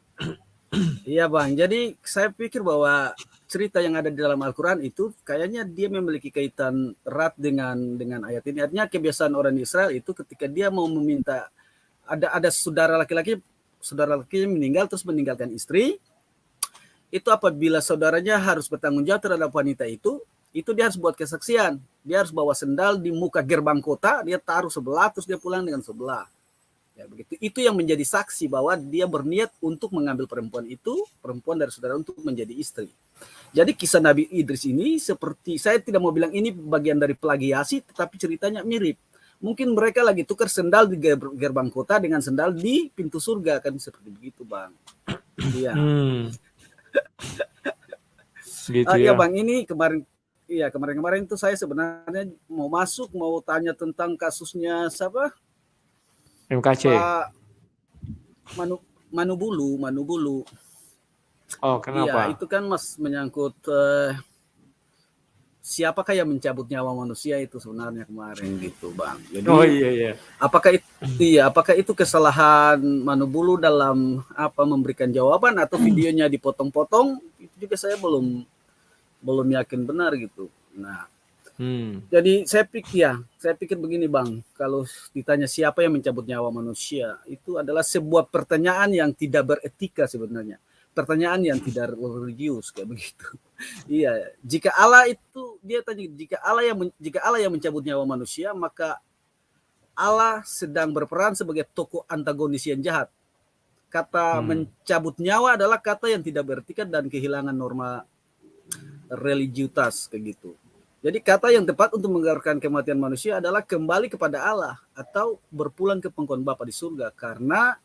Iya Bang, jadi saya pikir bahwa cerita yang ada di dalam Al-Quran itu kayaknya dia memiliki kaitan erat dengan ayat ini. Artinya kebiasaan orang Israel itu ketika dia mau meminta ada saudara laki-laki yang meninggal terus meninggalkan istri, itu apabila saudaranya harus bertanggung jawab terhadap wanita itu dia harus buat kesaksian. Dia harus bawa sendal di muka gerbang kota, dia taruh sebelah, terus dia pulang dengan sebelah. Ya, begitu. Itu yang menjadi saksi bahwa dia berniat untuk mengambil perempuan dari saudara untuk menjadi istri. Jadi kisah Nabi Idris ini seperti, saya tidak mau bilang ini bagian dari plagiasi, tetapi ceritanya mirip. Mungkin mereka lagi tukar sendal di gerbang kota dengan sendal di pintu surga, kan seperti begitu, Bang. Iya. Gitu Iya, ya. Bang, ini kemarin itu saya sebenarnya mau tanya tentang kasusnya siapa? MKC. Pak Manubulu. Oh, kenapa? Iya, itu kan Mas menyangkut siapakah yang mencabut nyawa manusia itu sebenarnya kemarin gitu, Bang. Jadi iya. Apakah itu kesalahan Manubulu dalam memberikan jawaban atau videonya dipotong-potong? Itu juga saya belum yakin benar gitu. Nah, jadi saya pikir begini, Bang. Kalau ditanya siapa yang mencabut nyawa manusia, itu adalah sebuah pertanyaan yang tidak beretika sebenarnya. Pertanyaan yang tidak religius kayak begitu. Iya, jika Allah itu dia tanya jika Allah yang mencabut nyawa manusia, maka Allah sedang berperan sebagai tokoh antagonis yang jahat. Kata mencabut nyawa adalah kata yang tidak beretika dan kehilangan norma religiutas kayak gitu. Jadi kata yang tepat untuk menggambarkan kematian manusia adalah kembali kepada Allah atau berpulang ke pangkuan Bapa di surga, karena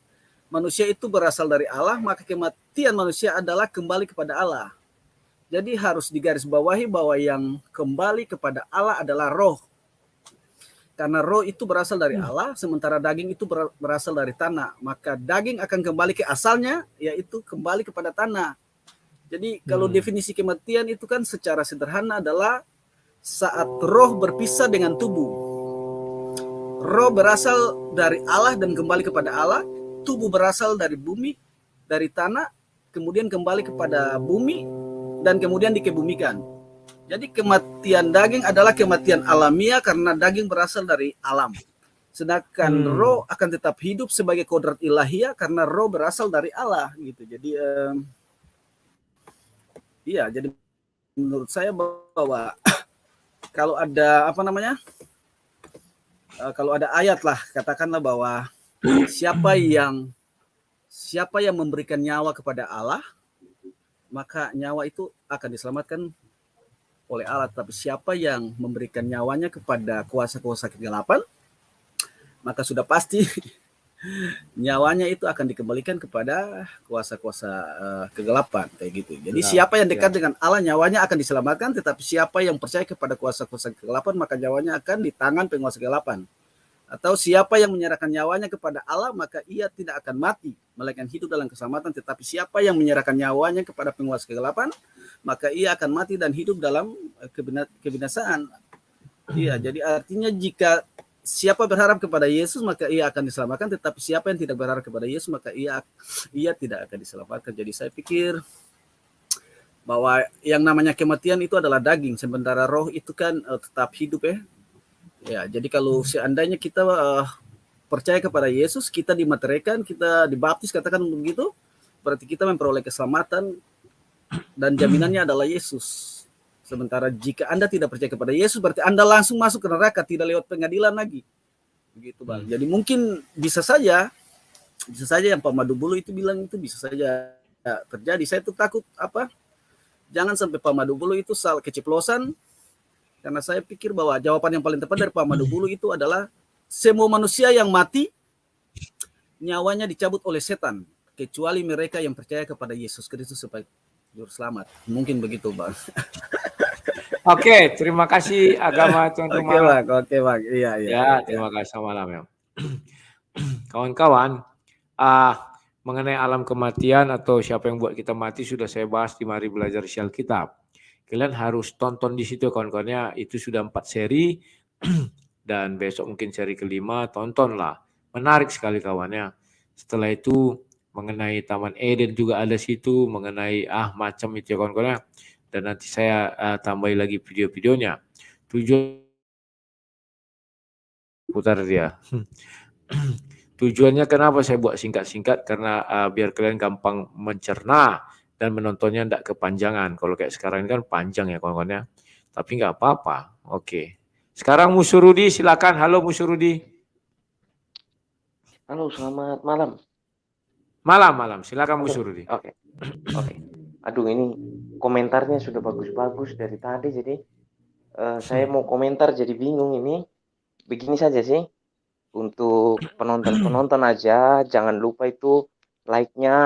manusia itu berasal dari Allah, maka kematian manusia adalah kembali kepada Allah. Jadi harus digarisbawahi bahwa yang kembali kepada Allah adalah roh. Karena roh itu berasal dari Allah, sementara daging itu berasal dari tanah. Maka daging akan kembali ke asalnya, yaitu kembali kepada tanah. Jadi kalau definisi kematian itu kan secara sederhana adalah saat roh berpisah dengan tubuh. Roh berasal dari Allah dan kembali kepada Allah. Tubuh berasal dari bumi, dari tanah, kemudian kembali kepada bumi, dan kemudian dikebumikan. Jadi kematian daging adalah kematian alamiah karena daging berasal dari alam. Sedangkan roh akan tetap hidup sebagai kodrat ilahiyah karena roh berasal dari Allah gitu. Jadi jadi menurut saya bahwa kalau ada kalau ada ayat lah, katakanlah bahwa siapa yang memberikan nyawa kepada Allah, maka nyawa itu akan diselamatkan oleh Allah. Tapi siapa yang memberikan nyawanya kepada kuasa-kuasa kegelapan, maka sudah pasti nyawanya itu akan dikembalikan kepada kuasa-kuasa kegelapan kayak gitu. Jadi siapa yang dekat dengan Allah, nyawanya akan diselamatkan. Tetapi siapa yang percaya kepada kuasa-kuasa kegelapan, maka nyawanya akan di tangan penguasa kegelapan. Atau siapa yang menyerahkan nyawanya kepada Allah, maka ia tidak akan mati, melainkan hidup dalam keselamatan. Tetapi siapa yang menyerahkan nyawanya kepada penguasa kegelapan, maka ia akan mati dan hidup dalam kebinasaan. Iya, jadi artinya jika siapa berharap kepada Yesus, maka ia akan diselamatkan. Tetapi siapa yang tidak berharap kepada Yesus, maka ia tidak akan diselamatkan. Jadi saya pikir bahwa yang namanya kematian itu adalah daging, sementara roh itu kan tetap hidup ya. Ya, jadi kalau seandainya kita percaya kepada Yesus, kita dimateraikan, kita dibaptis, katakan begitu, berarti kita memperoleh keselamatan dan jaminannya adalah Yesus. Sementara jika Anda tidak percaya kepada Yesus, berarti Anda langsung masuk ke neraka, tidak lewat pengadilan lagi. Begitu, Bang. Jadi mungkin bisa saja yang Pak Madubulu itu bilang itu bisa saja terjadi. Saya tuh takut jangan sampai Pak Madubulu itu salah keceplosan. Karena saya pikir bahwa jawaban yang paling tepat dari Pak Madubulu itu adalah semua manusia yang mati nyawanya dicabut oleh setan, kecuali mereka yang percaya kepada Yesus Kristus sebagai juru selamat. Mungkin begitu, Bang. Oke, terima kasih agama Tuan Rumah. Oke, Bang. Iya. Terima kasih, malam ya. Kawan-kawan, mengenai alam kematian atau siapa yang buat kita mati sudah saya bahas di Mari Belajar Isi Alkitab. Kalian harus tonton di situ kawan-kawannya, itu sudah 4 seri dan besok mungkin seri kelima, tontonlah. Menarik sekali kawannya. Setelah itu mengenai Taman Eden juga ada situ, mengenai macam itu ya kawan-kawannya. Dan nanti saya tambahin lagi video-videonya. Tujuan putar dia. Tujuannya kenapa saya buat singkat-singkat, karena biar kalian gampang mencerna dan menontonnya tidak kepanjangan. Kalau kayak sekarang ini kan panjang ya kawan-kawan ya. Tapi nggak apa-apa. Oke. Sekarang Musurudi silakan. Halo Musurudi. Halo, selamat malam. Malam. Silakan Musurudi. Oke. Aduh, ini komentarnya sudah bagus-bagus dari tadi, jadi saya mau komentar jadi bingung ini. Begini saja sih. Untuk penonton aja, jangan lupa itu like-nya,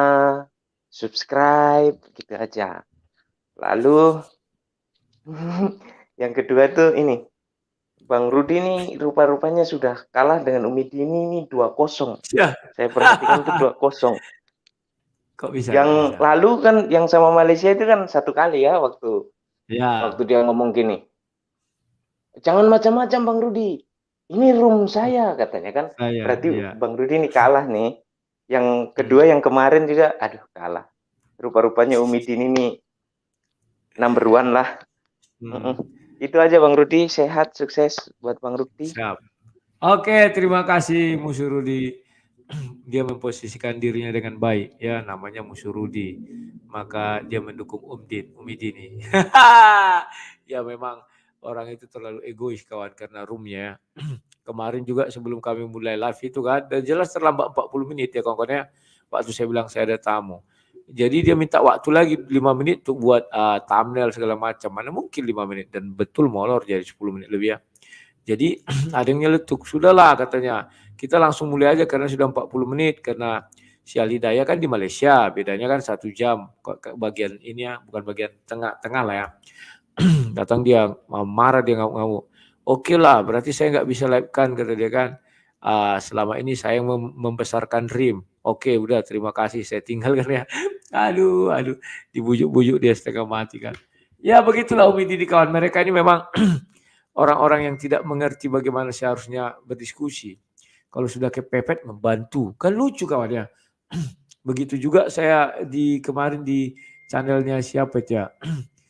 subscribe, gitu aja. Lalu yang kedua tuh ini, Bang Rudi nih rupa-rupanya sudah kalah dengan Umi Dini nih 2-0. Ya. Saya perhatikan itu 2-0. Kok bisa? Yang lalu kan yang sama Malaysia itu kan 1 kali ya waktu dia ngomong gini. Jangan macam-macam Bang Rudi. Ini room saya katanya kan. Berarti Bang Rudi ini kalah nih. Yang kedua yang kemarin juga aduh kalah. Rupa-rupanya Umi Dini nih number 1 lah. Itu aja Bang Rudi, sehat, sukses buat Bang Rudi. Siap. Oke, terima kasih Musurudi. Dia memposisikan dirinya dengan baik ya, namanya Musurudi. Maka dia mendukung Umi Dini. Ya memang orang itu terlalu egois kawan, karena roomnya. Kemarin juga sebelum kami mulai live itu kan, dan jelas terlambat 40 menit ya kawan-kawan ya. Waktu saya bilang saya ada tamu. Jadi dia minta waktu lagi 5 menit untuk buat thumbnail segala macam. Mana mungkin 5 menit, dan betul molor jadi 10 menit lebih ya. Jadi ada yang nyeletuk, sudahlah katanya. Kita langsung mulai aja karena sudah 40 menit, karena si Alhidayah kan di Malaysia, bedanya kan 1 jam. Bagian ini ya, bukan bagian tengah lah ya. Datang dia marah, dia ngamuk-ngamuk. Oke lah, berarti saya nggak bisa live kan, kata dia kan. Selama ini saya membesarkan Rim. Oke, udah terima kasih, saya tinggalkan ya. Aduh, dibujuk-bujuk dia setengah mati kan. Ya begitulah Umi Dini kawan, mereka ini memang orang-orang yang tidak mengerti bagaimana seharusnya berdiskusi. Kalau sudah kepepet membantu, kan lucu kawan ya. Begitu juga saya kemarin di channelnya siapa ya,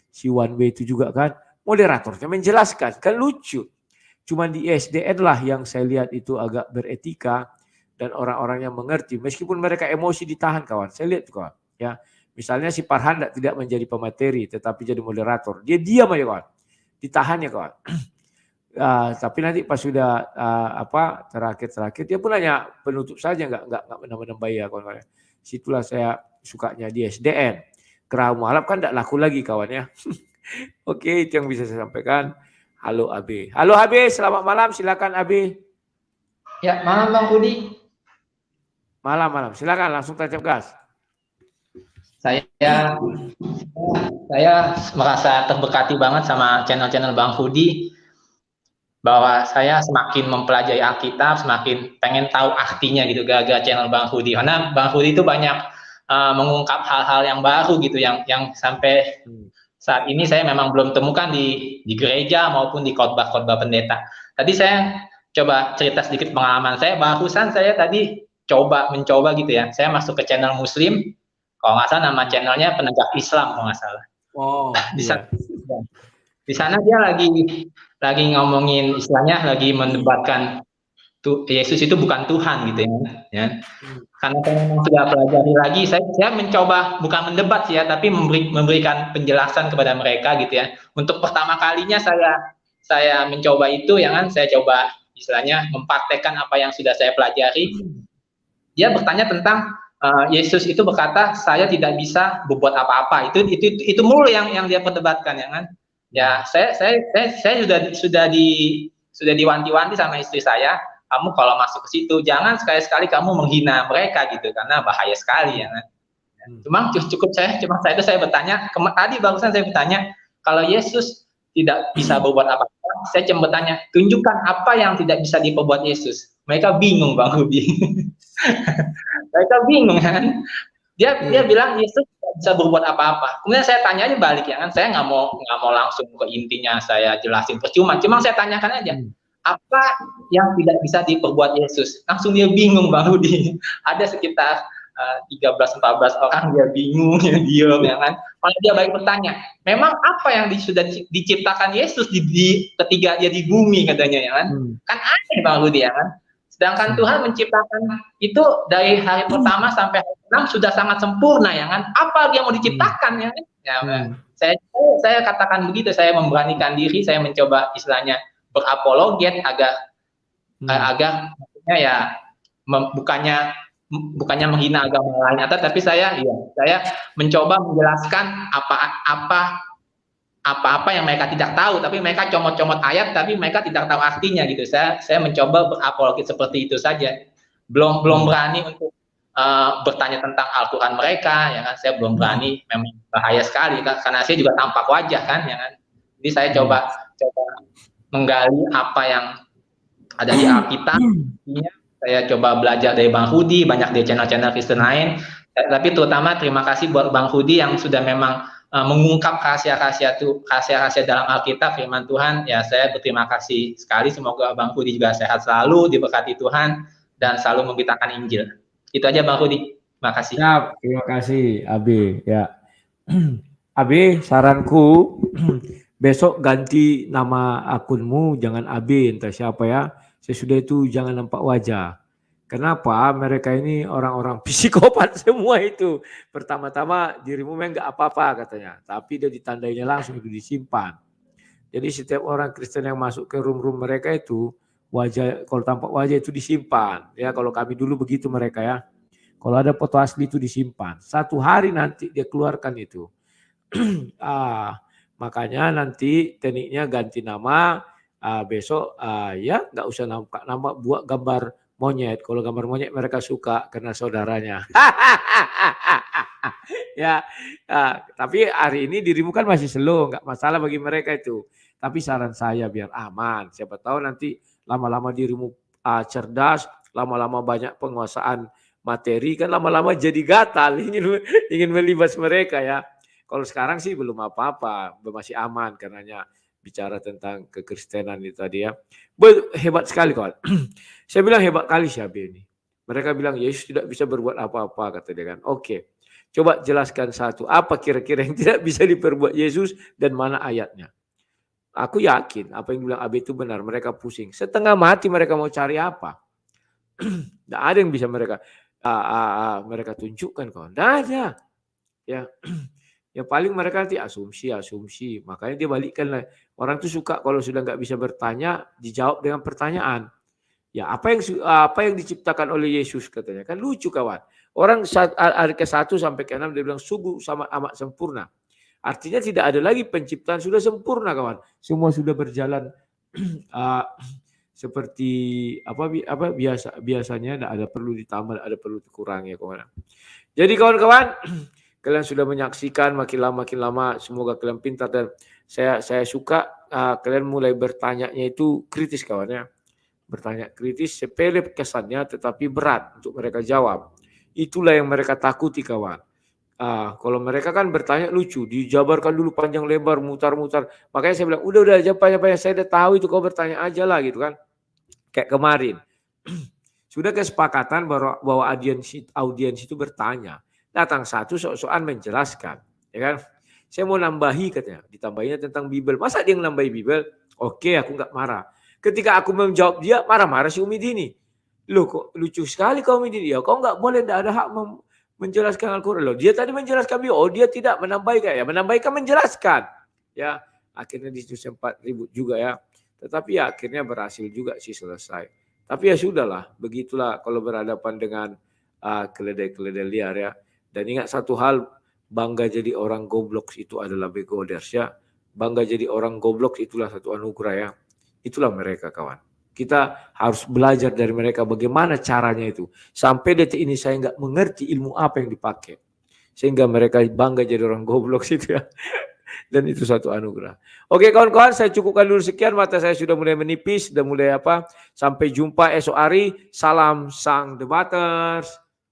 si One Way itu juga kan, moderatornya menjelaskan, kan lucu. Cuman di ISDN lah yang saya lihat itu agak beretika dan orang-orang yang mengerti, meskipun mereka emosi ditahan kawan. Saya lihat kawan, ya. Misalnya si Farhan tidak menjadi pemateri, tetapi jadi moderator, dia diam aja kawan, ditahan ya kawan. Tapi nanti pas sudah terakhir dia pun hanya penutup saja, nggak menambah ya kawan. Situlah saya sukanya di ISDN. Kerah mualaf kan tidak laku lagi kawan ya. Oke, itu yang bisa saya sampaikan. Halo AB. Halo AB, selamat malam. Silakan AB. Ya, malam Bang Rudi. Malam. Silakan langsung tancap gas. Saya merasa terberkati banget sama channel-channel Bang Rudi, bahwa saya semakin mempelajari Alkitab, semakin pengen tahu artinya gitu gara-gara channel Bang Rudi. Karena Bang Rudi itu banyak mengungkap hal-hal yang baru gitu, yang sampai saat ini saya memang belum temukan di gereja maupun di khotbah-khotbah pendeta. Tadi saya coba cerita sedikit pengalaman saya. Barusan saya tadi mencoba gitu ya. Saya masuk ke channel Muslim, kalau nggak salah nama channelnya Penegak Islam kalau nggak salah. Oh. Di sana dia lagi ngomongin, istilahnya lagi mendebatkan Yesus itu bukan Tuhan gitu ya. Karena saya memang sudah pelajari lagi, saya mencoba bukan mendebat sih ya, tapi memberikan penjelasan kepada mereka gitu ya. Untuk pertama kalinya saya mencoba itu, ya kan, saya coba istilahnya mempraktekkan apa yang sudah saya pelajari. Dia bertanya tentang Yesus itu berkata, saya tidak bisa berbuat apa-apa. Itu mulu yang dia perdebatkan, ya kan. Ya, saya sudah diwanti-wanti sama istri saya, kamu kalau masuk ke situ jangan sekali-sekali kamu menghina mereka gitu, karena bahaya sekali, ya kan. Cuma saya bertanya, tadi barusan saya bertanya, kalau Yesus tidak bisa berbuat apa-apa, saya cuma bertanya, tunjukkan apa yang tidak bisa diperbuat Yesus. Mereka bingung Bang Rudi. Mereka bingung kan. Dia bilang Yesus tidak bisa berbuat apa-apa. Kemudian saya tanya aja balik, ya kan, saya nggak mau langsung ke intinya saya jelasin percuma. Cuma saya tanyakan aja, apa yang tidak bisa diperbuat Yesus? Langsung dia bingung Bang Rudi. Ada sekitar 13-14 orang dia bingung, dia diam, ya kan. Kalau dia balik bertanya, memang apa yang sudah diciptakan Yesus ketika dia di bumi katanya, ya kan? Kan aneh Bang Rudi, ya kan. Sedangkan Tuhan menciptakan itu dari hari pertama sampai hari 6 sudah sangat sempurna ya kan. Apa lagi yang mau diciptakan ya kan? Ya, saya katakan begitu, saya memberanikan diri, saya mencoba istilahnya berapologet agar maksudnya ya bukannya menghina agama lain, tapi saya mencoba menjelaskan apa-apa yang mereka tidak tahu, tapi mereka comot-comot ayat, tapi mereka tidak tahu artinya gitu. Saya mencoba berapologet seperti itu saja. Belum berani untuk bertanya tentang Al-Quran mereka, ya kan? Saya belum berani, memang bahaya sekali kan, karena saya juga tampak wajah kan, ya kan? Jadi saya coba menggali apa yang ada di Alkitab. Saya coba belajar dari Bang Hudi, banyak di channel-channel Kristen lain. Tapi terutama terima kasih buat Bang Hudi yang sudah memang mengungkap rahasia-rahasia dalam Alkitab, firman Tuhan. Ya, saya berterima kasih sekali. Semoga Bang Hudi juga sehat selalu, diberkati Tuhan, dan selalu memberitakan Injil. Itu aja Bang Hudi. Terima kasih. Siap, terima kasih Abi. Ya, Abi, saranku besok ganti nama akunmu, jangan Abi, entah siapa ya. Sesudah itu jangan nampak wajah. Kenapa? Mereka ini orang-orang psikopat semua itu. Pertama-tama dirimu memang nggak apa-apa katanya, tapi dia ditandainya langsung itu disimpan. Jadi setiap orang Kristen yang masuk ke room-room mereka itu wajah, kalau tampak wajah itu disimpan. Ya kalau kami dulu begitu mereka ya. Kalau ada foto asli itu disimpan. Satu hari nanti dia keluarkan itu. Makanya nanti tekniknya ganti nama. Besok ya nggak usah nampak nama, buat gambar monyet. Kalau gambar monyet mereka suka karena saudaranya. Ya, tapi hari ini dirimu kan masih slow, nggak masalah bagi mereka itu. Tapi saran saya biar aman. Siapa tahu nanti lama-lama dirimu cerdas, lama-lama banyak penguasaan materi, kan lama-lama jadi gatal, ingin melibas mereka ya. Kalau sekarang sih belum apa-apa, masih aman karenanya. Bicara tentang kekristenan itu tadi ya. Hebat sekali kawan. Saya bilang hebat kali Syabi ini. Mereka bilang Yesus tidak bisa berbuat apa-apa kata dia kan. Oke. Coba jelaskan satu. Apa kira-kira yang tidak bisa diperbuat Yesus dan mana ayatnya? Aku yakin apa yang bilang Abi itu benar. Mereka pusing. Setengah mati mereka mau cari apa? Tidak ada yang bisa mereka tunjukkan kawan. Tidak ada. Ya. Ya paling mereka nanti asumsi. Makanya dia balikkan lah. Orang tuh suka kalau sudah nggak bisa bertanya, dijawab dengan pertanyaan. Ya apa yang diciptakan oleh Yesus katanya. Kan lucu kawan. Orang ayat ke-1 sampai ke-6 dia bilang sungguh sama amat sempurna. Artinya tidak ada lagi penciptaan, sudah sempurna kawan. Semua sudah berjalan seperti apa biasanya, ada perlu ditambah, ada perlu dikurangi ya kawan. Jadi kawan-kawan, kalian sudah menyaksikan makin lama semoga kalian pintar dan saya suka kalian mulai bertanya-nya itu kritis kawan ya. Bertanya kritis, sepele kesannya tetapi berat untuk mereka jawab. Itulah yang mereka takuti kawan. Kalau mereka kan bertanya lucu, dijabarkan dulu panjang lebar, mutar-mutar. Makanya saya bilang udah aja apa-apa saya udah tahu itu, kau bertanya aja lah gitu kan. Kayak kemarin. Sudah kesepakatan bahwa audiens itu bertanya. Datang satu sok-sokan menjelaskan, ya kan? Saya mau nambahi katanya, ditambahinya tentang Bible. Masa dia nambahi Bible? Oke, aku nggak marah. Ketika aku menjawab dia, marah-marah si Umi Dini. Loh kok lucu sekali kau Umi Dini. Ya kau nggak boleh, nggak ada hak menjelaskan Al-Quran. Loh dia tadi menjelaskan Bible, dia tidak menambahkan ya, menambahkan menjelaskan. Ya akhirnya di situ sempat ribut juga ya. Tetapi ya akhirnya berhasil juga sih selesai. Tapi ya sudahlah, begitulah kalau berhadapan dengan keledai-keledai liar ya. Dan ingat satu hal, bangga jadi orang goblok itu adalah begoders ya. Bangga jadi orang goblok itulah satu anugerah ya. Itulah mereka kawan. Kita harus belajar dari mereka bagaimana caranya itu. Sampai detik ini saya nggak mengerti ilmu apa yang dipakai. Sehingga mereka bangga jadi orang goblok itu ya. Dan itu satu anugerah. Oke kawan-kawan, saya cukupkan dulu sekian. Mata saya sudah mulai menipis, sudah mulai apa. Sampai jumpa esok hari. Salam sang debaters.